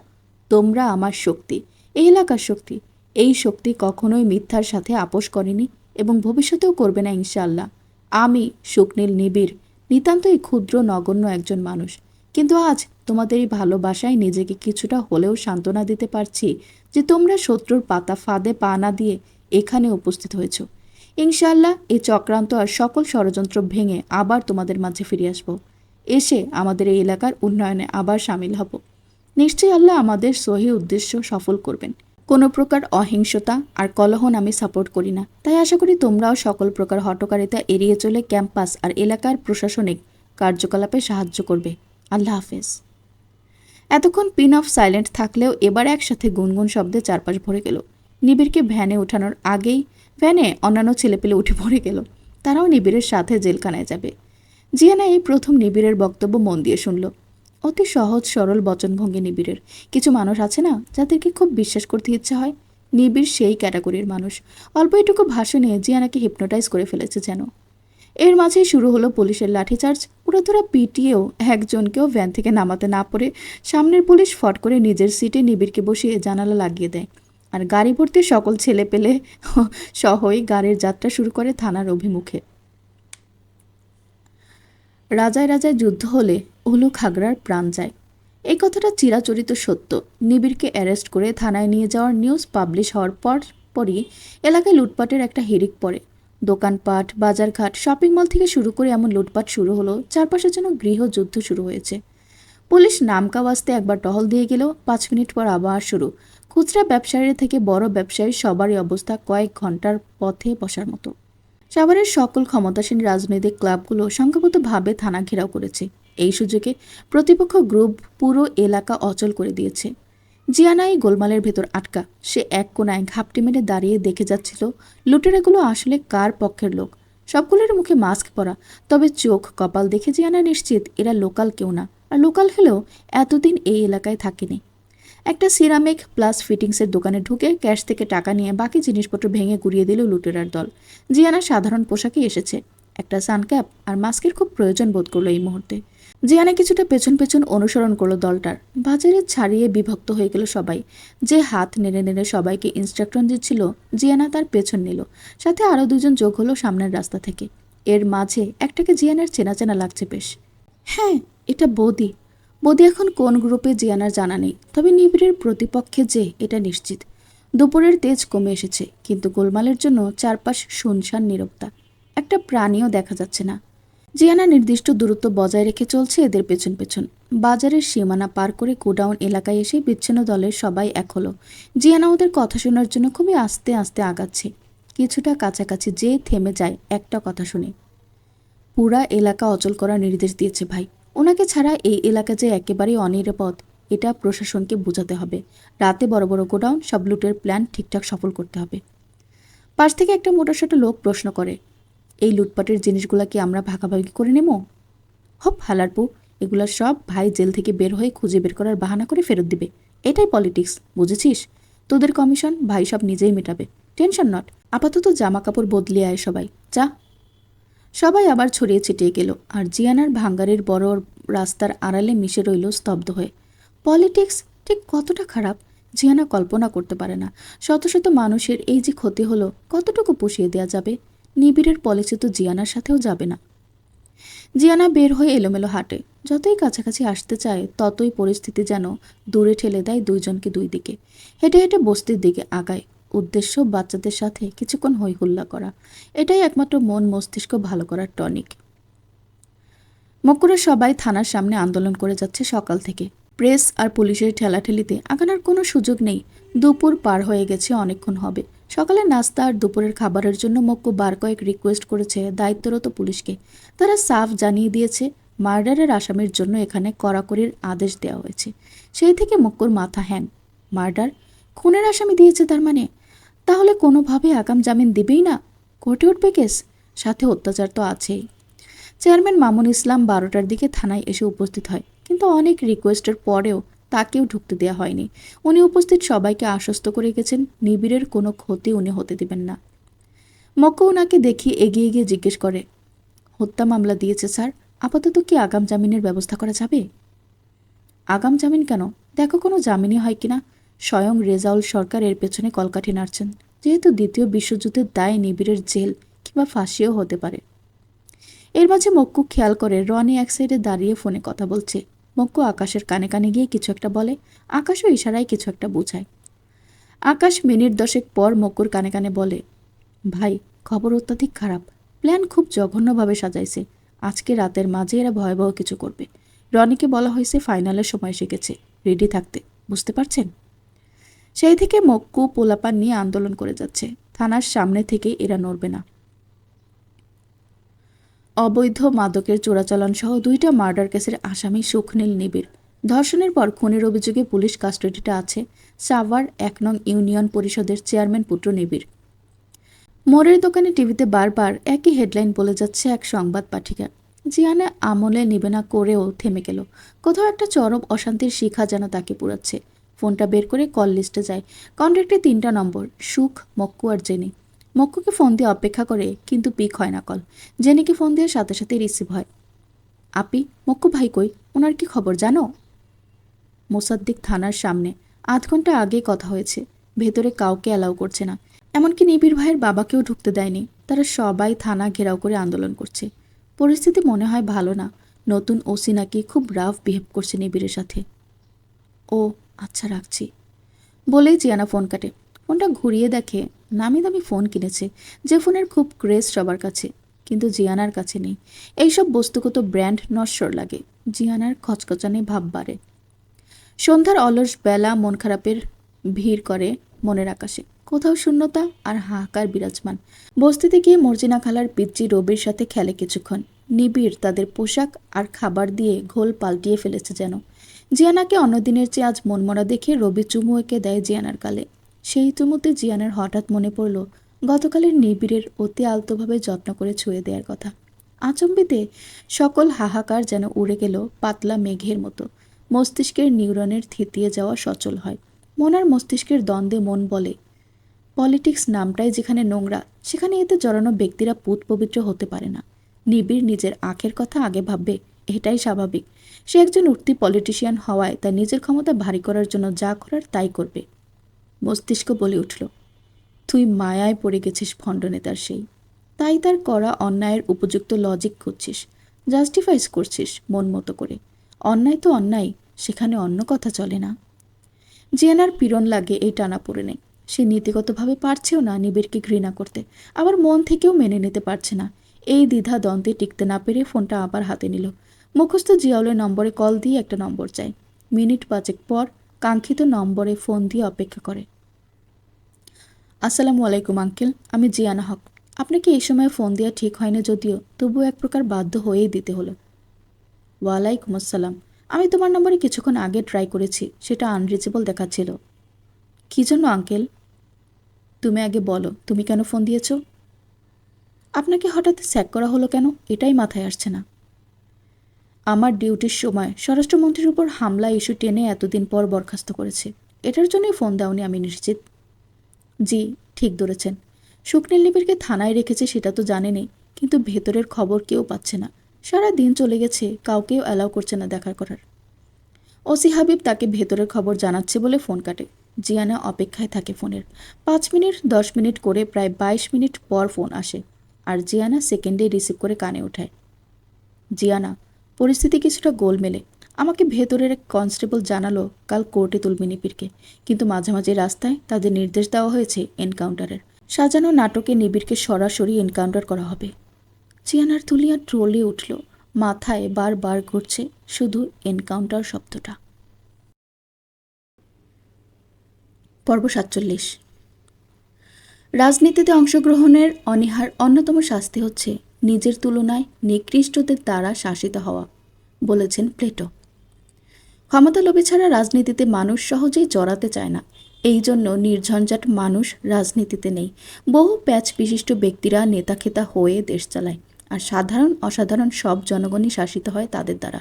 তোমরা আমার শক্তি, এই এলাকার শক্তি। এই শক্তি কখনোই মিথ্যার সাথে আপোষ করেনি এবং ভবিষ্যতেও করবে না ইনশাআল্লাহ। আমি শুকনীল নিবিড়, নিতান্তই ক্ষুদ্র নগণ্য একজন মানুষ, কিন্তু আজ তোমাদের এই ভালোবাসায় নিজেকে কিছুটা হলেও সান্ত্বনা দিতে পারছি যে তোমরা শত্রুর পাতা ফাঁদে পা না দিয়ে এখানে উপস্থিত হয়েছ। ইনশাআল্লাহ এই চক্রান্ত আর সকল ষড়যন্ত্র ভেঙে আবার তোমাদের মাঝে ফিরে আসবো। এসে আমাদের এই এলাকার উন্নয়নে আবার সামিল হব। নিশ্চয়ই আল্লাহ আমাদের সহি উদ্দেশ্য সফল করবেন। কোনো প্রকার অহিংসতা আর কলহন আমি সাপোর্ট করি না, তাই আশা করি তোমরাও সকল প্রকার হটকারিতা এড়িয়ে চলে ক্যাম্পাস আর এলাকার প্রশাসনিক কার্যকলাপে সাহায্য করবে। আল্লাহ হাফেজ। এতক্ষণ পিন অফ সাইলেন্ট থাকলেও এবার একসাথে গুনগুন শব্দে চারপাশ ভরে গেল। নিবিড়কে ভ্যানে ওঠানোর আগেই ভ্যানে অন্যান্য ছেলেপেলে উঠে পড়ে গেল। তারাও নিবিড়ের সাথে জেলখানায় যাবে। জিয়ানা এই প্রথম নিবিড়ের বক্তব্য মন দিয়ে শুনল। অতি সহজ সরল বচনভঙ্গি নিবিড়ের। কিছু মানুষ আছে না, যাদেরকে খুব বিশ্বাস করতে ইচ্ছা হয়। নিবিড় সেই ক্যাটাগরির মানুষ। অল্প এটুকু ভাষণে জিয়ানাকে হিপনোটাইজ করে ফেলেছে যেন। এর মাঝেই শুরু হলো পুলিশের লাঠিচার্জ। উড়াধুরা পিটিয়েও একজনকেও ভ্যান থেকে নামাতে না পারে সামনের পুলিশ ফট করে নিজের সিটে নিবিড়কে বসিয়ে জানালা লাগিয়ে দেয়। আর গাড়ি ভর্তি সকল ছেলে পেলে সহই গাড়ির যাত্রা শুরু করে থানার অভিমুখে। রাজায় রাজায় যুদ্ধ হলে উলু খাগড়ার প্রাণ যায়, এই কথাটা চিরাচরিত সত্য। নিবিড়কে অ্যারেস্ট করে থানায় নিয়ে যাওয়ার নিউজ পাবলিশ হওয়ার পরই এলাকায় লুটপাটের একটা হিড়িক পড়ে। দোকানপাট, বাজারঘাট, শপিং মল থেকে শুরু করে এমন লুটপাট শুরু হলো, চারপাশে যেন গৃহযুদ্ধ শুরু হয়েছে। পুলিশ নামকা বাস্তে একবার টহল দিয়ে গেলেও 5 মিনিট পর আবার শুরু। খুচরা ব্যবসায়ীর থেকে বড় ব্যবসায়ী সবারই অবস্থা কয়েক ঘন্টার পথে বসার মতো। সাভারের সকল ক্ষমতাসীন রাজনৈতিক ক্লাবগুলো সংঘবদ্ধভাবে থানা ঘেরাও করেছে। এই সুযোগে প্রতিপক্ষ গ্রুপ পুরো এলাকা অচল করে দিয়েছে। জিয়ানা এই গোলমালের ভেতর আটকা। সে এক কোনায় ঘাপটি মেরে দাঁড়িয়ে দেখে যাচ্ছিল লুটেরাগুলো আসলে কার পক্ষের লোক। সবগুলোর মুখে মাস্ক পরা, তবে চোখ কপাল দেখে জিয়ানা নিশ্চিত এরা লোকাল কেউ না, আর লোকাল হলেও এতদিন এই এলাকায় থাকেনি। একটা সিরামিক প্লাস ফিটিংসের দোকানে ঢুকে ক্যাশ থেকে টাকা নিয়ে বাকি জিনিসপত্র ভেঙে গুড়িয়ে দিল লুটেরার দল। জিয়ানা সাধারণ পোশাকে এসেছে। একটা সানক্যাপ আর মাস্কের খুব প্রয়োজন বোধ করলো এই মুহূর্তে। জিয়ানা কিছুটা পেছন পেছন অনুসরণ করলো দলটার। বাজারে ছাড়িয়ে বিভক্ত হয়ে গেল সবাই। যে হাত নেড়ে নেড়ে সবাইকে ইনস্ট্রাকশন দিচ্ছিল, জিয়ানা তার পেছন নিল। সাথে আরও দুজন যোগ হলো সামনের রাস্তা থেকে। এর মাঝে একটাকে জিয়ানার চেনা চেনা লাগছে বেশ। হ্যাঁ, এটা বৌদি। বৌদি এখন কোন গ্রুপে জিয়ানার জানা নেই, তবে নিবিড়ের প্রতিপক্ষে যে এটা নিশ্চিত। দুপুরের তেজ কমে এসেছে, কিন্তু গোলমালের জন্য চারপাশ শুনশান নীরবতা। একটা প্রাণীও দেখা যাচ্ছে না। জিয়ানা নির্দিষ্ট দূরত্ব বজায় রেখে চলছে এদের পেছন পেছন। বাজারের সীমানা পার করে গোডাউন এলাকায় এসে বিচ্ছিন্ন দলের সবাই এক হলো। জিয়ানা ওদের কথা শোনার জন্য খুবই আস্তে আস্তে আগাচ্ছে। কিছুটা কাছাকাছি যে থেমে যায় একটা কথা শুনে। পুরা এলাকা অচল করার নির্দেশ দিয়েছে ভাই। ওনাকে ছাড়া এই এলাকা যে একেবারেই অনিরাপদ, এটা প্রশাসনকে বোঝাতে হবে। রাতে বড় বড় গোডাউন সব লুটের প্ল্যান ঠিকঠাক সফল করতে হবে। পাশ থেকে একটা মোটাসোটা লোক প্রশ্ন করে, এই লুটপাটের জিনিসগুলা কি আমরা ভাগাভাগি করে নেব? হপ হালারপু, এগুলা সব ভাই জেল থেকে বের হয়ে খুঁজে বের করার বাহানা করে ফেরত দিবে। এটাই পলিটিক্স, বুঝেছিস? তোদের কমিশন ভাই সব নিজেই মেটাবে। Tension not. আপাতত জামা কাপড় বদলে আয় সবাই, যা। সবাই আবার ছড়িয়ে ছিটিয়ে গেল, আর জিয়ানার ভাঙ্গারের বড় রাস্তার আড়ালে মিশে রইল স্তব্ধ হয়ে। পলিটিক্স ঠিক কতটা খারাপ জিয়ানা কল্পনা করতে পারে না। শত শত মানুষের এই যে ক্ষতি হলো, কতটুকু পুষিয়ে দেওয়া যাবে? নিবিড়ের পলিসি তো জিয়ানার সাথেও যাবে না। জিয়ানা বের হয়ে এলোমেলো হাঁটে। যতই কাছাকাছি আসতে চায়, ততই পরিস্থিতি যেন দূরে ঠেলে দেয় দুইজনকে দুই দিকে। হেঁটে হেঁটে বস্তির দিকে আগায়। উদ্দেশ্য বাচ্চাদের সাথে কিছুক্ষণ হই হুল্লা করা। এটাই একমাত্র মন মস্তিষ্ক ভালো করার টনিক। মক্কুরের সবাই থানার সামনে আন্দোলন করে যাচ্ছে সকাল থেকে। প্রেস আর পুলিশের ঠেলাঠেলিতে আগানোর কোনো সুযোগ নেই। দুপুর পার হয়ে গেছে, অনেকক্ষণ হবে। সকালের নাস্তা আর দুপুরের খাবারের জন্য মক্কু বার কয়েক রিকোয়েস্ট করেছে দায়িত্বরত পুলিশকে। তারা সাফ জানিয়ে দিয়েছে মার্ডারের আসামির জন্য এখানে কড়াকড়ির আদেশ দেওয়া হয়েছে। সেই থেকে মক্কুর মাথা হ্যাং। মার্ডার, খুনের আসামি দিয়েছে তার মানে? তাহলে কোনোভাবে আগাম জামিন দিবেই না? কোর্টে উঠবে কেস, সাথে অত্যাচার তো আছেই। চেয়ারম্যান মামুন ইসলাম 12টার দিকে থানায় এসে উপস্থিত হয়, কিন্তু অনেক রিকোয়েস্টের পরেও তাকেও ঢুকতে দেওয়া হয়নি। উনি উপস্থিত সবাইকে আশ্বস্ত করে গেছেন নিবিড়ের কোনো ক্ষতি উনি হতে দিবেন না। মক্কু ওনাকে দেখিয়ে এগিয়ে গিয়ে জিজ্ঞেস করে, হত্যা মামলা দিয়েছে স্যার, আপাতত কি আগাম জামিনের ব্যবস্থা করা যাবে? আগাম জামিন কেন? দেখো কোনো জামিনই হয় কিনা। স্বয়ং রেজাউল সরকার এর পেছনে কলকাঠি নাড়ছেন। যেহেতু দ্বিতীয় বিশ্বযুদ্ধের দায়ে নিবিড়ের জেল কিংবা ফাঁসিও হতে পারে। এর মাঝে মক্কু খেয়াল করে রনি এক সাইডে দাঁড়িয়ে ফোনে কথা বলছে। মক্কু আকাশের কানে কানে গিয়ে কিছু একটা বলে। আকাশও ইশারায় কিছু একটা বোঝায়। আকাশ মিনিট 10 পর মক্কুর কানে কানে বলে, ভাই খবর অত্যাধিক খারাপ। প্ল্যান খুব জঘন্যভাবে সাজাইছে। আজকে রাতের মাঝে এরা ভয়াবহ কিছু করবে। রনিকে বলা হয়েছে ফাইনালের সময় শিখেছে, রেডি থাকতে, বুঝতে পারছেন? সেই থেকে মক্কু পোলাপান নিয়ে আন্দোলন করে যাচ্ছে। থানার সামনে থেকে এরা নড়বে না। অবৈধ মাদকের চোরাচালান সহ 2টা মার্ডার কেসের আসামি সুখনীল নিবিড়। ধর্ষণের পর খুনের অভিযোগে পুলিশ কাস্টডিতে আছে সাভার 1 নং ইউনিয়ন পরিষদের চেয়ারম্যান পুত্র নিবিড়। মোড়ের দোকানে টিভিতে বারবার একই হেডলাইন বলে যাচ্ছে এক সংবাদ পাঠিকা। জিয়ানা আমলে নিবে না করেও থেমে গেল। কোথাও একটা চরম অশান্তির শিখা যেন তাকে পুড়াচ্ছে। ফোনটা বের করে কল লিস্টে যায়। কন্ট্যাক্টে 3টা নম্বর, সুখ, মক্কু আর জেনি। মক্কুকে ফোন দিয়ে অপেক্ষা করে, কিন্তু পিক হয় না কল। জেনিকে ফোন দিয়ে সাথে সাথে রিসিভ হয়। আপি, মক্কু ভাই কই? ওনার কি খবর জানো? মোসাদ্দিক থানার সামনে। 8 ঘন্টা আগেই কথা হয়েছে। ভেতরে কাউকে অ্যালাউ করছে না, এমনকি নিবিড় ভাইয়ের বাবাকেও ঢুকতে দেয়নি। তারা সবাই থানা ঘেরাও করে আন্দোলন করছে। পরিস্থিতি মনে হয় ভালো না। নতুন ওসি নাকি খুব রাফ বিহেভ করছে নিবিড়ের সাথে। ও আচ্ছা, রাখছি বলেই জিয়ানা ফোন কাটে। ফোনটা ঘুরিয়ে দেখে নামি দামি ফোন কিনেছে, যে ফোনের খুব ক্রেজ সবার কাছে, কিন্তু জিয়ানার কাছে নেই। এইসব বস্তুগত ব্র্যান্ড নশ্বর লাগে। জিয়ানার খচখচানে ভাব বাড়ে। সন্ধ্যার অলস বেলা মন খারাপের ভিড় করে মনের আকাশে। কোথাও শূন্যতা আর হাহাকার বিরাজমান। বস্তিতে গিয়ে মর্জিনা খালার পিচ্চি রবির সাথে খেলে কিছুক্ষণ। নিবিড় তাদের পোশাক আর খাবার দিয়ে ঘোল পাল্টিয়ে ফেলেছে যেন। জিয়ানাকে অন্যদিনের চেয়ে আজ মনমরা দেখে রবি চুমু এঁকে দেয় জিয়ানার গালে। সেই চুমুতে জিয়ানার হঠাৎ মনে পড়ল গতকালের নিবিড়ের অতি আলতোভাবে যত্ন করে ছুঁয়ে দেওয়ার কথা। আচম্বিতে সকল হাহাকার যেন উড়ে গেল পাতলা মেঘের মতো। মস্তিষ্কের নিউরনের থিতিয়ে যাওয়া সচল হয়। মন আর মস্তিষ্কের দ্বন্দ্বে মন বলে, পলিটিক্স নামটাই যেখানে নোংরা, সেখানে এতে জড়ানো ব্যক্তিরা পুত পবিত্র হতে পারে না। নিবিড় নিজের আখের কথা আগে ভাববে, এটাই স্বাভাবিক। সে একজন উঠতি পলিটিশিয়ান হওয়ায় তার নিজের ক্ষমতা ভারী করার জন্য যা করার তাই করবে। মস্তিষ্ক বলে উঠল, তুই মায়ায় পড়ে গেছিস ভণ্ডনেতার সেই। তাই তার করা অন্যায়ের উপযুক্ত লজিক খুঁজছিস, জাস্টিফাইস করছিস মন মতো করে। অন্যায় তো অন্যায়, সেখানে অন্য কথা চলে না। জিয়ানার পীড়ন লাগে এই টানাপোড়েনে। সে নীতিগতভাবে পারছেও না নিবিড়কে ঘৃণা করতে, আবার মন থেকেও মেনে নিতে পারছে না। এই দ্বিধা দ্বন্দ্বে টিকতে না পেরে ফোনটা আবার হাতে নিল। মুখস্থ জিয়াউলের নম্বরে কল দিয়ে একটা নম্বর চায়। মিনিট 5 পর কাঙ্ক্ষিত নম্বরে ফোন দিয়ে অপেক্ষা করে। আসসালামু আলাইকুম আঙ্কেল, আমি জিয়ানা হক। আপনাকে এই সময় ফোন দেওয়া ঠিক হয়নি, যদিও তবুও এক প্রকার বাধ্য হয়েই দিতে হলো। ওয়ালাইকুম আসসালাম। আমি তোমার নম্বরে কিছুক্ষণ আগে ট্রাই করেছি, সেটা আনরিচেবল দেখাচ্ছিল। কী জন্য আঙ্কেল? তুমি আগে বলো, তুমি কেন ফোন দিয়েছ? আপনাকে হঠাৎ স্যাক করা হলো কেন, এটাই মাথায় আসছে না। আমার ডিউটির সময় স্বরাষ্ট্রমন্ত্রীর উপর হামলা ইস্যু টেনে এতদিন পর বরখাস্ত করেছে। এটার জন্যই ফোন দাওনি আমি নিশ্চিত। জি, ঠিক ধরেছেন। শুকনীল নিবিড়কে থানায় রেখেছে সেটা তো জানেনই, কিন্তু ভেতরের খবর কেউ পাচ্ছে না। সারা দিন চলে গেছে, কাউকেও অ্যালাউ করছে না দেখা করার। ওসি হাবিব তাকে ভেতরের খবর জানাচ্ছে বলে ফোন কাটে। জিয়ানা অপেক্ষায় থাকে ফোনের। 5 মিনিট 10 মিনিট করে প্রায় 22 মিনিট পর ফোন আসে, আর জিয়ানা সেকেন্ডে রিসিভ করে কানে ওঠায়। জিয়ানা, পরিস্থিতি কিছুটা গোলমেলে। আমাকে ভেতরের এক কনস্টেবল জানালো কাল কোর্টে তুলবে নিবিড়কে, কিন্তু মাঝামাঝি রাস্তায় তাদের নির্দেশ দেওয়া হয়েছে এনকাউন্টারের। সাজানো নাটকে নিবিড়কে সরাসরি এনকাউন্টার করা হবে। জিয়ানার তুলিয়া ট্রলে উঠল। মাথায় বারবার ঘুরছে শুধু এনকাউন্টার শব্দটা। পর্ব 47। রাজনীতিতে অংশগ্রহণের অনীহার অন্যতম শাস্তি হচ্ছে নিজের তুলনায় নিকৃষ্টদের দ্বারা শাসিত হওয়া, বলেছেন প্লেটো। ক্ষমতালোভী ছাড়া রাজনীতিতে মানুষ সহজেই জড়াতে চায় না। এই জন্য নির্ঝঞ্ঝাট মানুষ রাজনীতিতে নেই। বহু প্যাচ বিশিষ্ট ব্যক্তিরা নেতাখেতা হয়ে দেশ চালায়, আর সাধারণ অসাধারণ সব জনগণই শাসিত হয় তাদের দ্বারা।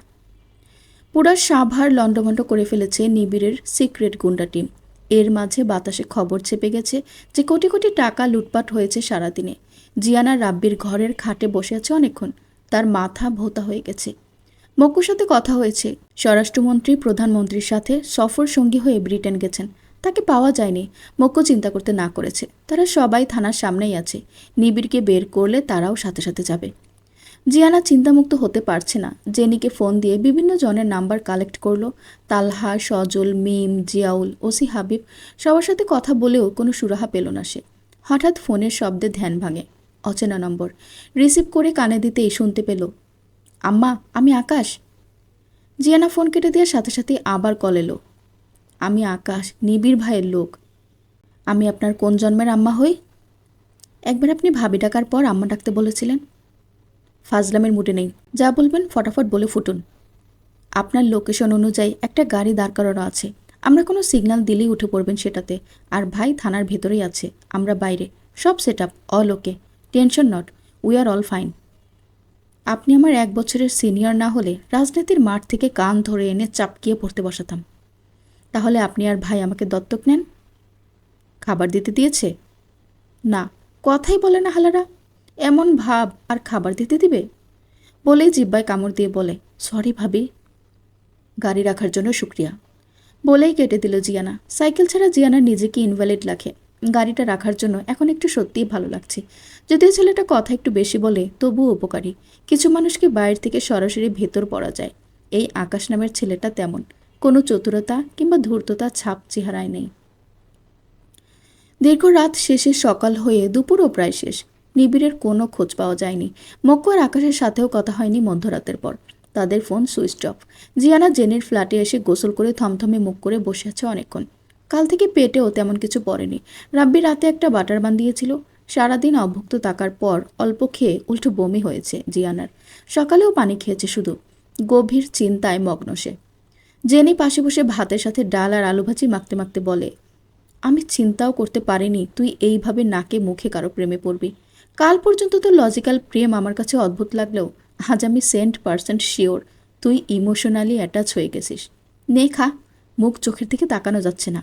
পুরা সাভার লণ্ডভণ্ড করে ফেলেছে নিবিড়ের সিক্রেট গুন্ডা টিম। এর মাঝে বাতাসে খবর ছেপে গেছে যে কোটি কোটি টাকা লুটপাট হয়েছে সারাদিনে। জিয়ানা রাব্বির ঘরের খাটে বসে আছে অনেকক্ষণ, তার মাথা ভোঁতা হয়ে গেছে। মক্কুর সাথে কথা হয়েছে। স্বরাষ্ট্রমন্ত্রী প্রধানমন্ত্রীর সাথে সফর সঙ্গী হয়ে ব্রিটেন গেছেন, তাকে পাওয়া যায়নি। মক্কু চিন্তা করতে না করেছে। তারা সবাই থানার সামনেই আছে। নিবিড়কে বের করলে তারাও সাথে সাথে যাবে। জিয়ানা চিন্তামুক্ত হতে পারছে না। জেনিকে ফোন দিয়ে বিভিন্ন জনের নাম্বার কালেক্ট করলো। তালহা, সজল, মিম, জিয়াউল, ওসি হাবিব সবার সাথে কথা বলেও কোনো সুরাহা পেল না সে। হঠাৎ ফোনের শব্দে ধ্যান ভাঙে। অচেনা নম্বর। রিসিভ করে কানে দিতেই শুনতে পেল, আম্মা, আমি আকাশ। জিয়ানা ফোন কেটে দেওয়ার সাথে সাথে আবার কল এলো। আমি আকাশ, নিবিড় ভাইয়ের লোক। আমি আপনার কোন জন্মের আম্মা হই? একবার আপনি ভাবি ডাকার পর আম্মা ডাকতে বলেছিলেন। ফাজলামের মুডে নেই, যা বলবেন ফটাফট বলে ফুটুন। আপনার লোকেশন অনুযায়ী একটা গাড়ি দাঁড় করানো আছে, আমরা কোনো সিগন্যাল দিলেই উঠে পড়বেন সেটাতে। আর ভাই থানার ভেতরেই আছে, আমরা বাইরে। সব set up, all okay, tension not, we are all fine. আপনি আমার 1 বছরের সিনিয়র না হলে রাজনীতির মাঠ থেকে কান ধরে এনে চাপকিয়ে পড়তে বসাতাম। তাহলে আপনি আর ভাই আমাকে দত্তক নেন। খাবার দিতে দিয়েছে? না, কথাই বলে না হালারা। এমন ভাব আর খাবার দিতে দিবে? বলেই জিব্বায় কামড় দিয়ে বলে, সরি ভাবি। গাড়ি রাখার জন্য শুক্রিয়া। বলেই কেটে দিল জিয়ানা। সাইকেল ছাড়া জিয়ানা নিজেকে ইনভ্যালিড রাখে। গাড়িটা রাখার জন্য এখন একটু সত্যিই ভালো লাগছে। যদিও ছেলেটা কথা একটু বেশি বলে, তবুও উপকারী। কিছু মানুষকে বাইরে থেকে সরাসরি ভেতর পড়া যায়। এই আকাশ নামের ছেলেটা তেমন। কোনো চতুরতা কিংবা ধূর্ততা ছাপ চেহারায় নেই। দীর্ঘ রাত শেষে সকাল হয়ে দুপুরও প্রায় শেষ। নিবিড়ের কোনো খোঁজ পাওয়া যায়নি। মক্কু আর আকাশের সাথেও কথা হয়নি মধ্যরাতের পর। তাদের ফোন সুইচ অফ। জিয়ানা জেনের ফ্ল্যাটে এসে গোসল করে থমথমে মুখ করে বসে আছে অনেকক্ষণ। কাল থেকে পেটেও তেমন কিছু পড়েনি। রাব্বি রাতে একটা বাটার বান দিয়েছিল। সারাদিন অভুক্ত থাকার পর অল্প খেয়ে উল্টো বমি হয়েছে জিয়ানার। সকালেও পানি খেয়েছে শুধু। গভীর চিন্তায় মগ্ন সে। জেনি পাশে বসে ভাতের সাথে ডাল আর আলু ভাজি মাখতে মাখতে বলে, আমি চিন্তাও করতে পারিনি তুই এইভাবে নাকে মুখে কারো প্রেমে পড়বি। কাল পর্যন্ত তো লজিক্যাল প্রেম আমার কাছে অদ্ভুত লাগলেও আজ আমি 100% শিওর তুই ইমোশনালি অ্যাটাচ হয়ে গেছিস। নে খা, মুখ চোখের দিকে তাকানো যাচ্ছে না।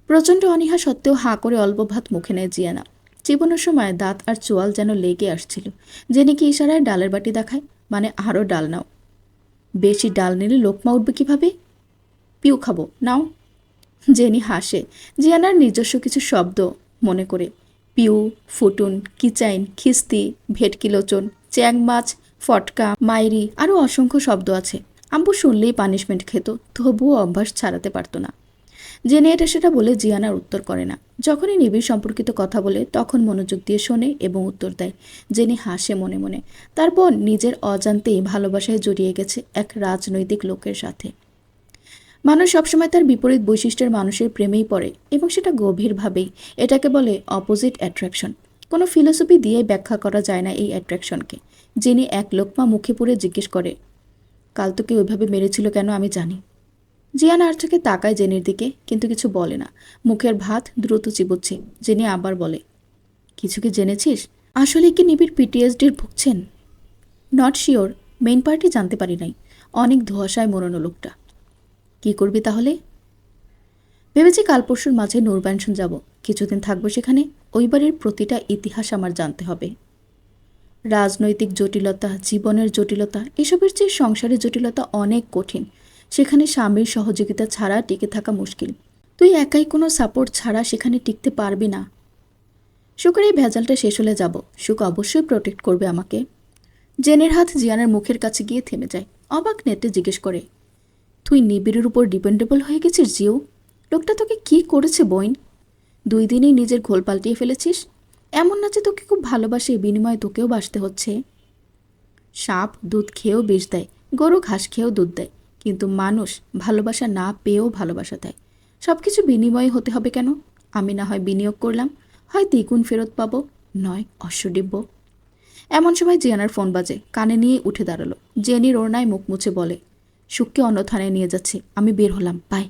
প্রচণ্ড অনীহা সত্ত্বেও হাঁ করে অল্প ভাত মুখে নেয় জিয়ানা। চিবানোর সময় দাঁত আর চোয়াল যেন লেগে আসছিল। জেনে কি ইশারায় ডালের বাটি দেখায়, মানে আরও ডাল নাও। বেশি ডাল নিলে লোকমা উঠবে কীভাবে? পিউ খাবো, নাও। জেনি হাসে, জিয়ানার নিজস্ব কিছু শব্দ মনে করে। পিউ, ফুটুন, কিচাইন, খিস্তি, ভেটকি লোচন, চ্যাং মাছ, ফটকা, মাইরি, আরও অসংখ্য শব্দ আছে। আম্বু শুনলেই পানিশমেন্ট খেত, তবুও অভ্যাস ছাড়াতে পারত না। জেনে এটা সেটা বলে জিয়ানার উত্তর করে না। যখনই নিবিড় সম্পর্কিত কথা বলে তখন মনোযোগ দিয়ে শোনে এবং উত্তর দেয়। জেনি হাসে মনে মনে। তারপর নিজের অজান্তেই ভালোবাসায় জড়িয়ে গেছে এক রাজনৈতিক লোকের সাথে। মানুষ সবসময় তার বিপরীত বৈশিষ্ট্যের মানুষের প্রেমেই পড়ে এবং সেটা গভীরভাবেই। এটাকে বলে অপোজিট অ্যাট্রাকশন। কোনো ফিলোসফি দিয়ে ব্যাখ্যা করা যায় না এই অ্যাট্রাকশনকে। যিনি এক লোকমা মুখে পুরে জিজ্ঞেস করে, কাল তোকে ওইভাবে মেরেছিল কেন আমি জানি। জিয়ান আর চোখে তাকায় জেনির দিকে, কিন্তু কিছু বলে না। মুখের ভাত দ্রুত চিবুচ্ছে। জেনি আবার বলে, কিছু কি জেনেছিস? আসলে কি নিবিড় পিটিএসডির ভুগছেন? নট শিওর, মেইন পার্টি জানতে পারি নাই। অনেক ধোঁয়াশায় মোড়ানো লোকটা। কি করবি তাহলে? ভেবেছি কাল পরশুর মাঝে নূরবানশন যাব। কিছুদিন থাকবো সেখানে। ওই বাড়ির প্রতিটা ইতিহাস আমার জানতে হবে। রাজনৈতিক জটিলতা, জীবনের জটিলতা, এসবের চেয়ে সংসারের জটিলতা অনেক কঠিন। সেখানে স্বামীর সহযোগিতা ছাড়া টিকে থাকা মুশকিল। তুই একাই কোনো সাপোর্ট ছাড়া সেখানে টিকতে পারবি না। সুখের এই ভেজালটা শেষ হলে যাব। সুখ অবশ্যই প্রোটেক্ট করবে আমাকে। জেনের হাত জিয়ানের মুখের কাছে গিয়ে থেমে যায়। অবাক নেত্রে জিজ্ঞেস করে, তুই নিবিড়ের উপর ডিপেন্ডেবল হয়ে গেছিস জিও? লোকটা তোকে কি করেছে বইন? 2 দিনেই নিজের ঘোল পাল্টিয়ে ফেলেছিস। এমন না যে তোকে খুব ভালোবাসে, বিনিময়ে তোকেও বাসতে হচ্ছে। সাপ দুধ খেয়েও বিষ দেয়, গরু ঘাস খেয়েও দুধ দেয়, কিন্তু মানুষ ভালোবাসা না পেয়েও ভালোবাসা দেয়। সব কিছু বিনিময়ে হতে হবে কেন? আমি না হয় বিনিয়োগ করলাম, হয় দ্বিগুণ ফেরত পাবো, নয় অশ্বডিব্য। এমন সময় জিয়ানার ফোন বাজে। কানে নিয়ে উঠে দাঁড়ালো। জেনির ওড়নায় মুখ মুছে বলে, সুখকে অন্য থানায় নিয়ে যাচ্ছে, আমি বের হলাম, বাই।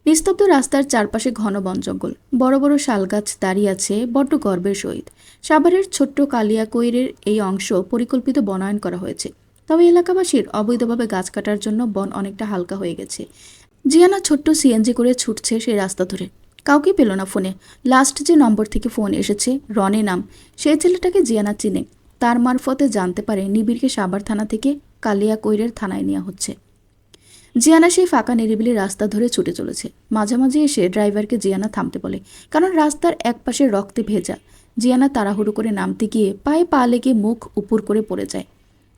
নিস্তব্ধ রাস্তার চারপাশে ঘন বন জঙ্গল। বড় বড় শালগাছ দাঁড়িয়ে আছে বড্ড গর্বের সহিত। সাভারের ছোট্ট কালিয়াকৈরের এই অংশ পরিকল্পিত বনায়ন করা হয়েছে। তবে এলাকাবাসীর অবৈধভাবে গাছ কাটার জন্য বন অনেকটা হালকা হয়ে গেছে। জিয়ানা ছোট্ট সিএনজি করে ছুটছে সেই রাস্তা ধরে। কাউকে পেল না ফোনে। লাস্ট যে নম্বর থেকে ফোন এসেছে, রনে নাম, সেই ছেলেটাকে জিয়ানা চিনে। তার মারফতে জানতে পারে নিবিড়কে সাভার থানা থেকে কালিয়াকৈরের থানায় নেওয়া হচ্ছে। জিয়ানা সেই ফাঁকা নিরিবিলি রাস্তা ধরে ছুটে চলেছে। মাঝামাঝি এসে ড্রাইভারকে জিয়ানা থামতে বলে, কারণ রাস্তার একপাশে রক্তে ভেজা। জিয়ানা তাড়াহুড়ো করে নামতে গিয়ে পায়ে পা লেগে মুখ উপর করে পড়ে যায়।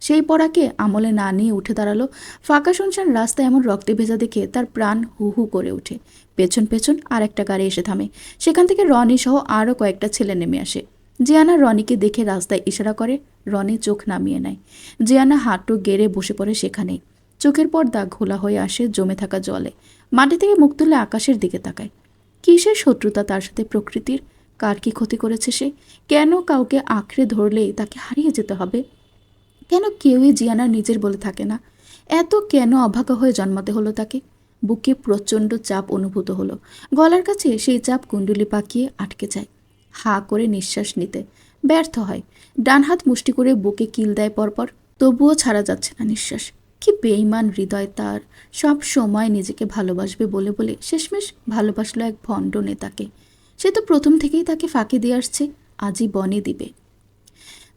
সেই পড়াকে আমলে না নিয়ে উঠে দাঁড়ালো। ফাঁকা শুনশান রাস্তা এমন রক্তে ভেজা দেখে তার প্রাণ হু হু করে ওঠে। পেছন পেছন আর একটা গাড়ি এসে থামে। সেখান থেকে রনি সহ আরও কয়েকটা ছেলে নেমে আসে। জিয়ানা রনিকে দেখে রাস্তায় ইশারা করে। রনি চোখ নামিয়ে নেয়। জিয়ানা হাঁটু গেড়ে বসে পড়ে সেখানেই। চোখের পর্দা ঘোলা হয়ে আসে জমে থাকা জলে। মাটি থেকে মুখ তুলে আকাশের দিকে তাকায়। কিসের শত্রুতা তার সাথে প্রকৃতির? কার কি ক্ষতি করেছে সে? কেন কাউকে আঁকড়ে ধরলেই তাকে হারিয়ে যেতে হবে? কেন কেউই জিয়ানার নিজের বলে থাকে না? এত কেন অভাগা হয়ে জন্মাতে হলো তাকে? বুকে প্রচণ্ড চাপ অনুভূত হলো। গলার কাছে সেই চাপ কুণ্ডলি পাকিয়ে আটকে যায়। হা করে নিঃশ্বাস নিতে ব্যর্থ হয়। ডান হাত মুষ্টি করে বুকে কিল দেয় পরপর। তবুও ছাড়া যাচ্ছে না নিঃশ্বাস। কি বেঈমান হৃদয় তার! সব সময় নিজেকে ভালোবাসবে বলে বলে শেষমেশ ভালোবাসলো এক ভণ্ড নেতাকে। সে তো প্রথম থেকেই তাকে ফাঁকি দিয়ে আসছে, আজীবনই দিবে।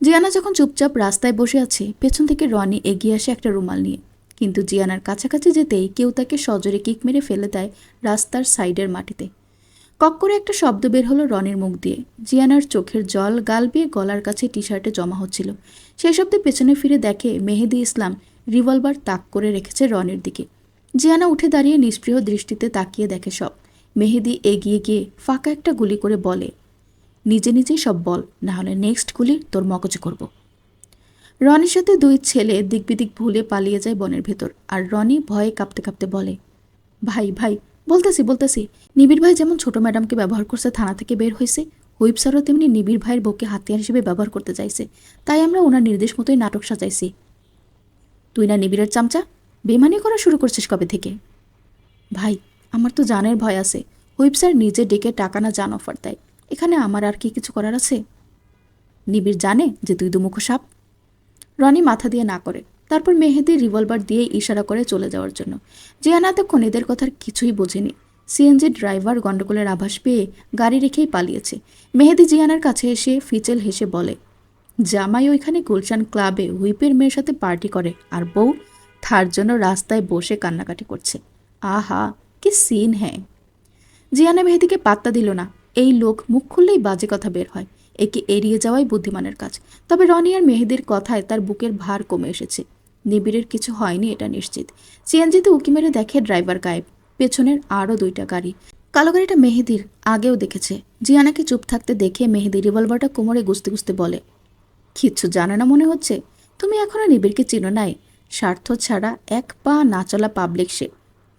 জিয়ানা যখন চুপচাপ রাস্তায় বসে আছে, পেছন থেকে রনি এগিয়ে আসে একটা রুমাল নিয়ে। কিন্তু জিয়ানার কাছাকাছি যেতেই কেউ তাকে সজোরে কিক মেরে ফেলে দেয় রাস্তার সাইডের মাটিতে। কক করে একটা শব্দ বের হলো রনির মুখ দিয়ে। জিয়ানার চোখের জল গাল বেয়ে গলার কাছে টি শার্টে জমা হচ্ছিল। সেই শব্দে পেছনে ফিরে দেখে মেহেদি ইসলাম রিভলভার তাক করে রেখেছে রনির দিকে। জিয়ানা উঠে দাঁড়িয়ে নিষ্প্রিয় দৃষ্টিতে তাকিয়ে দেখে সব। মেহেদি এগিয়ে গিয়ে ফাঁকা একটা গুলি করে বলে, নিজে নিজেই সব বল, না হলে নেক্সট গুলি তোর মগজে করব। রনির সাথে দুই ছেলে দিকবিদিক ভুলে পালিয়ে যায় বনের ভেতর। আর রনি ভয়ে কাঁপতে কাঁপতে বলে, ভাই ভাই, বলতেছি নিবিড় ভাই যেমন ছোট ম্যাডামকে ব্যবহার করছে থানা থেকে বের হয়েছে, হুইপ স্যারও তেমনি নিবিড় ভাইয়ের বউকে হাতিয়ার হিসেবে ব্যবহার করতে চাইছে। তাই আমরা ওনার নির্দেশ মতোই নাটক সাজাইছি। তুই না নিবিড়ের চামচা? বেমানি করা শুরু করছিস কবে থেকে? ভাই, আমার তো জানের ভয় আছে। হুইপ স্যার নিজে ডেকে টাকা না জান অফার দেয়। এখানে আমার আর কি কিছু করার আছে? নিবিড় জানে যে তুই দুমুখ সাপ? রনি মাথা দিয়ে না করে। তারপর মেহেদি রিভলভার দিয়ে ইশারা করে চলে যাওয়ার জন্য। জিয়ানা এতক্ষণ এদের কথার কিছুই বোঝেনি। সিএনজি ড্রাইভার গন্ডগোলের আভাস পেয়ে গাড়ি রেখেই পালিয়েছে। মেহেদি জিয়ানার কাছে এসে ফিচেল হেসে বলে, জামাই ওইখানে গুলশান ক্লাবে হুইপের মেয়ের সাথে পার্টি করে, আর বউ তার জন্য রাস্তায় বসে কান্নাকাটি করছে। আহা, কি সিন! হ্যাঁ। জিয়ানা মেহেদিকে পাত্তা দিল না। এই লোক মুখ খুললেই বাজে কথা বের হয়। একে এড়িয়ে যাওয়াই বুদ্ধিমানের কাজ। তবে রনি আর মেহেদির কথায় তার বুকের ভার কমে এসেছে। নিবিড়ের কিছু হয়নি এটা নিশ্চিত। সিএনজিতে উকি মেরে দেখে ড্রাইভার গায়েব। পেছনের আরও দুইটা গাড়ি। কালো গাড়িটা মেহেদির, আগেও দেখেছে। জিয়ানাকে চুপ থাকতে দেখে মেহেদি রিভলভারটা কোমরে গুছতে গুছতে বলে, কিচ্ছু জানে না মনে হচ্ছে। তুমি এখনো নিবিড়কে চিনো নাই? স্বার্থ ছাড়া এক পা না চলা পাবলিক সে।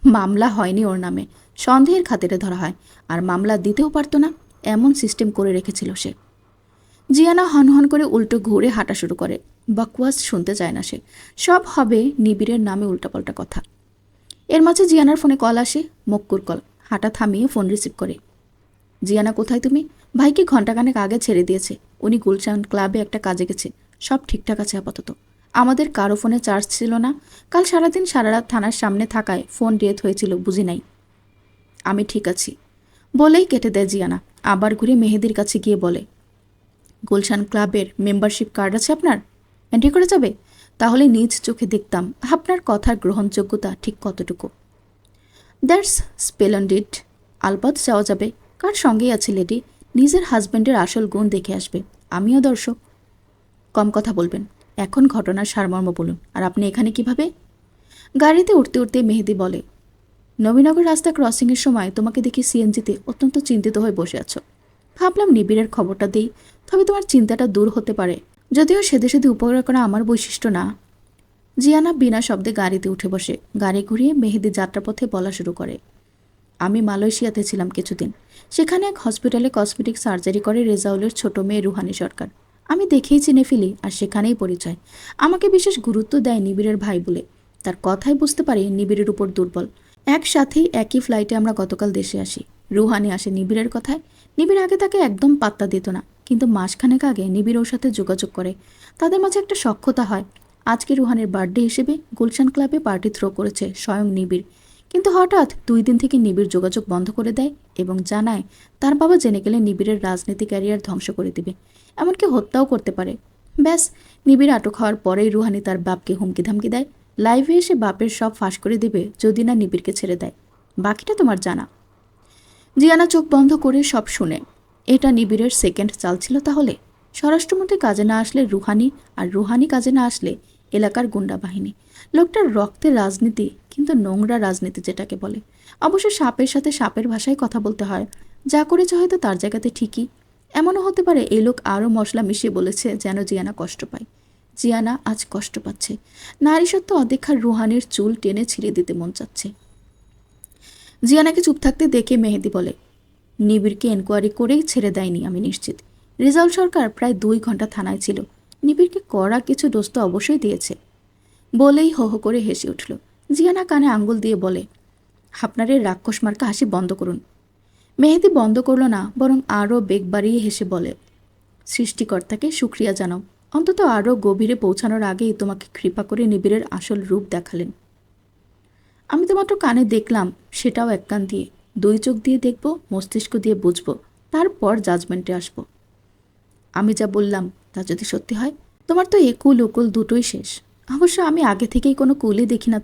মামলা হয়নি ওর নামে, সন্দেহের খাতিরে ধরা হয়। আর মামলা দিতেও পারতো না, এমন সিস্টেম করে রেখেছিল সে। জিয়ানা হনহন করে উল্টো ঘুরে হাঁটা শুরু করে। বকওয়াস শুনতে চায় না সে। সব হবে নিবিড়ের নামে উল্টাপাল্টা কথা। এর মাঝে জিয়ানার ফোনে কল আসে, মক্কুর কল। হাঁটা থামিয়ে ফোন রিসিভ করে। জিয়ানা, কোথায় তুমি? ভাইকে ঘণ্টাখানেক আগে ছেড়ে দিয়েছে। উনি গুলশান ক্লাবে একটা কাজে গেছে। সব ঠিকঠাক আছে আপাতত। আমাদের কারো ফোনে চার্জ ছিল না। কাল সারাদিন সারারাত থানার সামনে থাকায় ফোন ডেথ হয়েছিল, বুঝি নাই। আমি ঠিক আছি বলেই কেটে দেয় জিয়ানা। আবার ঘুরে মেহেদির কাছে গিয়ে বলে, গুলশান ক্লাবের মেম্বারশিপ কার্ড আছে আপনার? এন্ট্রি করা যাবে? তাহলে নিজ চোখে দেখতাম আপনার কথার গ্রহণযোগ্যতা ঠিক কতটুকু। That's splendid. আলবৎ যাওয়া যাবে। কার সঙ্গেই আছে লেডি? নিজের হাজব্যান্ডের আসল গুণ দেখে আসবে। আমিও দর্শক। কম কথা বলবেন, এখন ঘটনার সারমর্ম বলুন। আর আপনি এখানে কিভাবে? গাড়িতে উঠতে উঠতে মেহেদি বলে, নবীনগর রাস্তা ক্রসিংয়ের সময় তোমাকে দেখি সিএনজিতে অত্যন্ত চিন্তিত হয়ে বসে আছো। ভাবলাম নিবিড়ের খবরটা দেই, তবে তোমার চিন্তাটা দূর হতে পারে। যদিও সেদে সেদে উপকার করা আমার বৈশিষ্ট্য না। জিয়ানা বিনা শব্দে গাড়িতে উঠে বসে। গাড়ি ঘুরিয়ে মেহেদি যাত্রাপথে বলা শুরু করে, আমি মালয়েশিয়াতে ছিলাম কিছুদিন। সেখানে এক হসপিটালে কসমেটিক সার্জারি করে রেজাউলের ছোট মেয়ে রুহানি সরকার। আমি দেখেই চিনে ফেলি, আর সেখানেই পরিচয়। আমাকে বিশেষ গুরুত্ব দেয় নিবিড়ের ভাই বলে। তার কথাই বুঝতে পারি নিবিড়ের উপর দুর্বল। একসাথেই একই ফ্লাইটে আমরা গতকাল দেশে আসি। রুহানি আসে নিবিড়ের কথায়। নিবিড় আগে তাকে একদম পাত্তা দিত না, কিন্তু মাসখানেক আগে নিবিড় ওর সাথে যোগাযোগ করে। তাদের মাঝে একটা সখ্যতা হয়। আজকে রুহানের বার্থডে হিসেবে গুলশান ক্লাবে পার্টি থ্রো করেছে স্বয়ং নিবিড়। কিন্তু হঠাৎ 2 দিন থেকে নিবিড় যোগাযোগ বন্ধ করে দেয় এবং জানায় তার বাবা জেনে গেলে নিবিড়ের রাজনীতি ক্যারিয়ার ধ্বংস করে দিবে, এমনকি হত্যাও করতে পারে। ব্যাস, নিবিড় আটক হওয়ার পরেই রুহানি তার বাপকে হুমকি ধামকি দেয়, লাইভে এসে বাপের সব ফাঁস করে দিবে যদি না নিবিড়কে ছেড়ে দেয়। বাকিটা তোমার জানা। জিয়ানা চোখ বন্ধ করে সব শুনে। এটা নিবিড়ের সেকেন্ড চাল ছিল তাহলে? স্বরাষ্ট্রমন্ত্রী কাজে না আসলে রুহানি, আর রুহানি কাজে না আসলে এলাকার গুন্ডা বাহিনী। লোকটার রক্তের রাজনীতি, কিন্তু নোংরা রাজনীতি যেটাকে বলে। অবশ্য সাপের সাথে সাপের ভাষায় কথা বলতে হয়। যা করেছে হয়তো তার জায়গাতে ঠিকই, এমনও হতে পারে এই লোক আরও মশলা মিশিয়ে বলেছে যেন জিয়ানা কষ্ট পায়। জিয়ানা আজ কষ্ট পাচ্ছে। নারীসত্ব অদেখার রুহানের চুল টেনে ছিঁড়ে দিতে মন চাচ্ছে। জিয়ানাকে চুপ থাকতে দেখে মেহেদি বলে, নিবিড়কে এনকোয়ারি করেই ছেড়ে দেয়নি আমি নিশ্চিত। রেজাউল সরকার প্রায় 2 ঘন্টা থানায় ছিল। নিবিড়কে কড়া কিছু ডোজ তো অবশ্যই দিয়েছে। বলেই হো হো করে হেসে উঠল। জিয়ানা কানে আঙ্গুল দিয়ে বলে, আপনার এই রাক্ষস মার্কা হাসি বন্ধ করুন। মেহেদি বন্ধ করল না, বরং আরও বেগ বাড়িয়ে হেসে বলে, সৃষ্টিকর্তাকে শুক্রিয়া জানাও, অন্তত আরও গভীরে পৌঁছানোর আগেই তোমাকে কৃপা করে নিবিড়ের আসল রূপ দেখালেন। আমি তো মাত্র কানে দেখলাম, সেটাও এক কান দিয়ে। 2 চোখ দিয়ে দেখব, মস্তিষ্ক দিয়ে বুঝব, তারপর জাজমেন্টে আসব। আমি যা বললাম তা যদি সত্যি হয়, তোমার তো একুল উকুল দুটোই শেষ। অবশ্য আমি আগে থেকেই কোনো কুলই দেখি না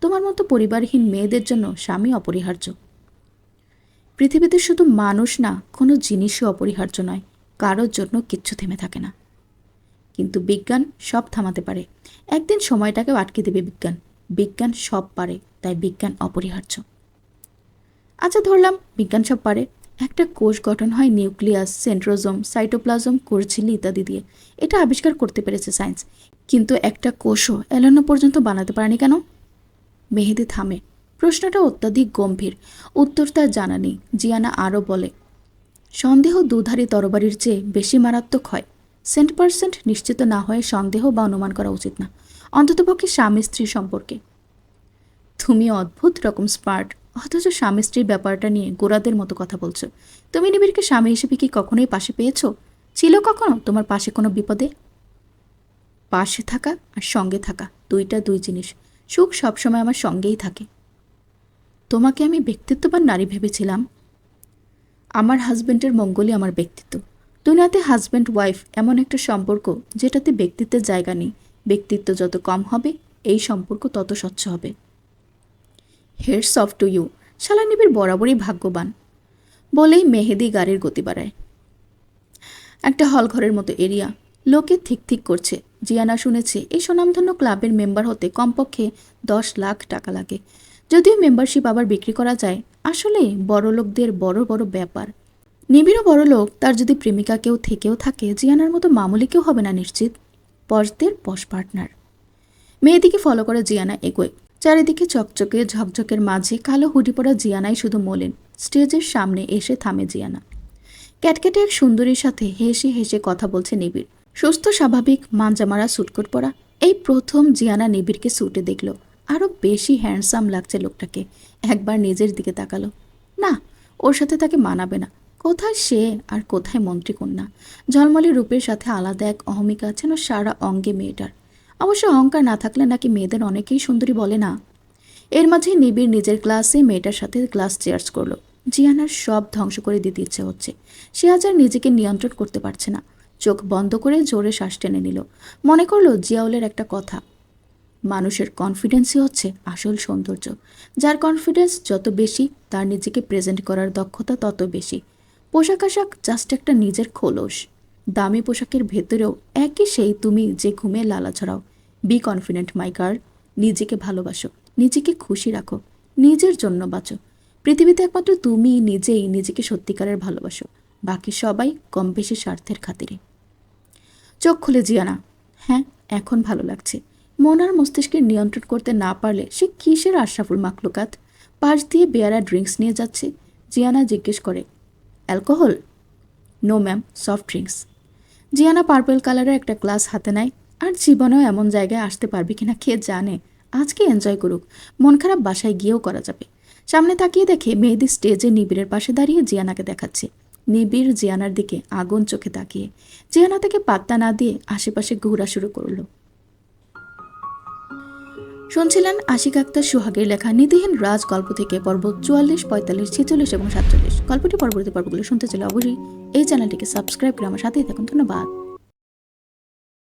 তোমার মতো পরিবারহীন মেয়েদের জন্য স্বামী অপরিহার্য। পৃথিবীতে শুধু মানুষ না, কোনো জিনিসও অপরিহার্য নয়। কারোর জন্য কিচ্ছু থেমে থাকে না। কিন্তু বিজ্ঞান সব থামাতে পারে। একদিন সময়টাকেও আটকে দেবে বিজ্ঞান। বিজ্ঞান সব পারে, তাই বিজ্ঞান অপরিহার্য। আচ্ছা ধরলাম বিজ্ঞান সব পারে। একটা কোষ গঠন হয় নিউক্লিয়াস, সেন্ট্রোজোম, সাইটোপ্লাজম, কোষঝিল্লি ইত্যাদি দিয়ে। এটা আবিষ্কার করতে পেরেছে সায়েন্স। কিন্তু একটা কোষও এলানো পর্যন্ত বানাতে পারেনি কেন? মেহেদি থামে। প্রশ্নটা অত্যাধিক গম্ভীর। উত্তর তার জানা নেই। জিয়ানা আরও বলে, সন্দেহ দুধারী তরবারির চেয়ে বেশি মারাত্মক হয়। 100% নিশ্চিত না হয়ে সন্দেহ বা অনুমান করা উচিত না, অন্ততপক্ষে স্বামী স্ত্রীর সম্পর্কে। তুমি অদ্ভুত রকম স্মার্ট, অথচ স্বামী স্ত্রীর ব্যাপারটা নিয়ে গোড়াদের মতো কথা বলছো। তুমি নিবিড়কে স্বামী হিসেবে কি কখনোই পাশে পেয়েছো? ছিল কখনো তোমার পাশে কোনো বিপদে? পাশে থাকা আর সঙ্গে থাকা দুইটা দুই জিনিস। সুখ সবসময় আমার সঙ্গেই থাকে। তোমাকে আমি ব্যক্তিত্ববান নারী ভেবেছিলাম। আমার হাজব্যান্ডের মঙ্গলই আমার ব্যক্তিত্ব। দুনিয়াতে হাজব্যান্ড ওয়াইফ এমন একটা সম্পর্ক যেটাতে ব্যক্তিত্বের জায়গা নেই। ব্যক্তিত্ব যত কম হবে, এই সম্পর্ক তত স্বচ্ছ হবে। Heads off to you. শালা নিবিড় বরাবরই ভাগ্যবান। বলেই মেহেদি গাড়ির গতি বাড়ায়। একটা হল ঘরের মতো এরিয়া। লোকে ঠিক ঠিক করছে। জিয়ানা শুনেছে এই সুনামধন্য ক্লাবের মেম্বার হতে কমপক্ষে 10 লাখ টাকা লাগে। যদিও মেম্বারশিপ আবার বিক্রি করা যায়। আসলে বড়লোকদের বড় বড় ব্যাপার। নিবিড়ও বড়লোক। তার যদি প্রেমিকা কেউ থেকেও থাকে, জিয়ানার মতো মামুলি কেউ হবে না নিশ্চিত। পশদের পশ পার্টনার। মেয়েদিকে ফলো করে জিয়ানা এগোয়। চারিদিকে চকচকে ঝকঝকের মাঝে কালো হুডি পরা জিয়ানাই শুধু মলিন। স্টেজের সামনে এসে থামে জিয়ানা। ক্যাটকেটে এক সুন্দরীর সাথে হেসে হেসে কথা বলছে নিবিড়। সুস্থ স্বাভাবিক মাঞ্জামারা সুটকোট পরা। এই প্রথম জিয়ানা নিবিড়কে স্যুটে দেখল। আরও বেশি হ্যান্ডসাম লাগছে লোকটাকে। একবার নিজের দিকে তাকালো। না, ওর সাথে তাকে মানাবে না। কোথায় সে আর কোথায় মন্ত্রীকন্যা। ঝলমলে রূপের সাথে আলাদা এক অহমিকা যেন সারা অঙ্গে মেয়েটার। অবশ্য অহংকার না থাকলে নাকি মেয়েদের অনেকেই সুন্দরী বলে না। এর মাঝে নিবিড় নিজের ক্লাসে মেয়েটার সাথে ক্লাস চেয়ার্স করলো। জিয়ানার সব ধ্বংস করে দিতে ইচ্ছে হচ্ছে। সে আজ আর নিজেকে নিয়ন্ত্রণ করতে পারছে না। চোখ বন্ধ করে জোরে শ্বাস টেনে নিল। মনে করলো জিয়াউলের একটা কথা, মানুষের কনফিডেন্সই হচ্ছে আসল সৌন্দর্য। যার কনফিডেন্স যত বেশি, তার নিজেকে প্রেজেন্ট করার দক্ষতা তত বেশি। পোশাক আশাক জাস্ট একটা নিজের খোলস। দামি পোশাকের ভেতরেও একই সেই তুমি যে ঘুমে লালা ছড়াও। Be confident my girl. নিজেকে ভালোবাসো, নিজেকে খুশি রাখো, নিজের জন্য বাঁচো। পৃথিবীতে একমাত্র তুমি নিজেই নিজেকে সত্যিকারের ভালোবাসো। বাকি সবাই কম বেশি স্বার্থের খাতিরে। চোখ খুলে জিয়ানা। হ্যাঁ, এখন ভালো লাগছে। মন আর মস্তিষ্কের নিয়ন্ত্রণ করতে না পারলে সে কিসের আশরাফুল মাকলুকাত। পাশ দিয়ে বেয়ারা ড্রিঙ্কস নিয়ে যাচ্ছে। জিয়ানা জিজ্ঞেস করে, alcohol? No ma'am, soft drinks. Jiana purple কালারের একটা গ্লাস হাতে নেয়। আর জীবনেও এমন জায়গায় আসতে পারবে কিনা কে জানে। আজকে এনজয় করুক, মন খারাপ বাসায় গিয়েও করা যাবে। সামনে তাকিয়ে দেখে মেহেদি স্টেজে নিবিড়ের পাশে দাঁড়িয়ে জিয়ানাকে দেখাচ্ছে। নিবিড় জিয়ানার দিকে আগুন চোখে তাকিয়ে। জিয়ানা তাকে পাত্তা না দিয়ে আশেপাশে ঘোরা শুরু করলো। শুনছিলেন আশিক আক্তার সোহাগের লেখা নীতিহীন রাজ গল্প থেকে পর্ব 44, 45, 46 এবং 47। গল্পটি পরবর্তী পর্বগুলো শুনতে চাইলে অবশ্যই এই চ্যানেলটিকে সাবস্ক্রাইব করে আমার সাথেই থাকুন। ধন্যবাদ।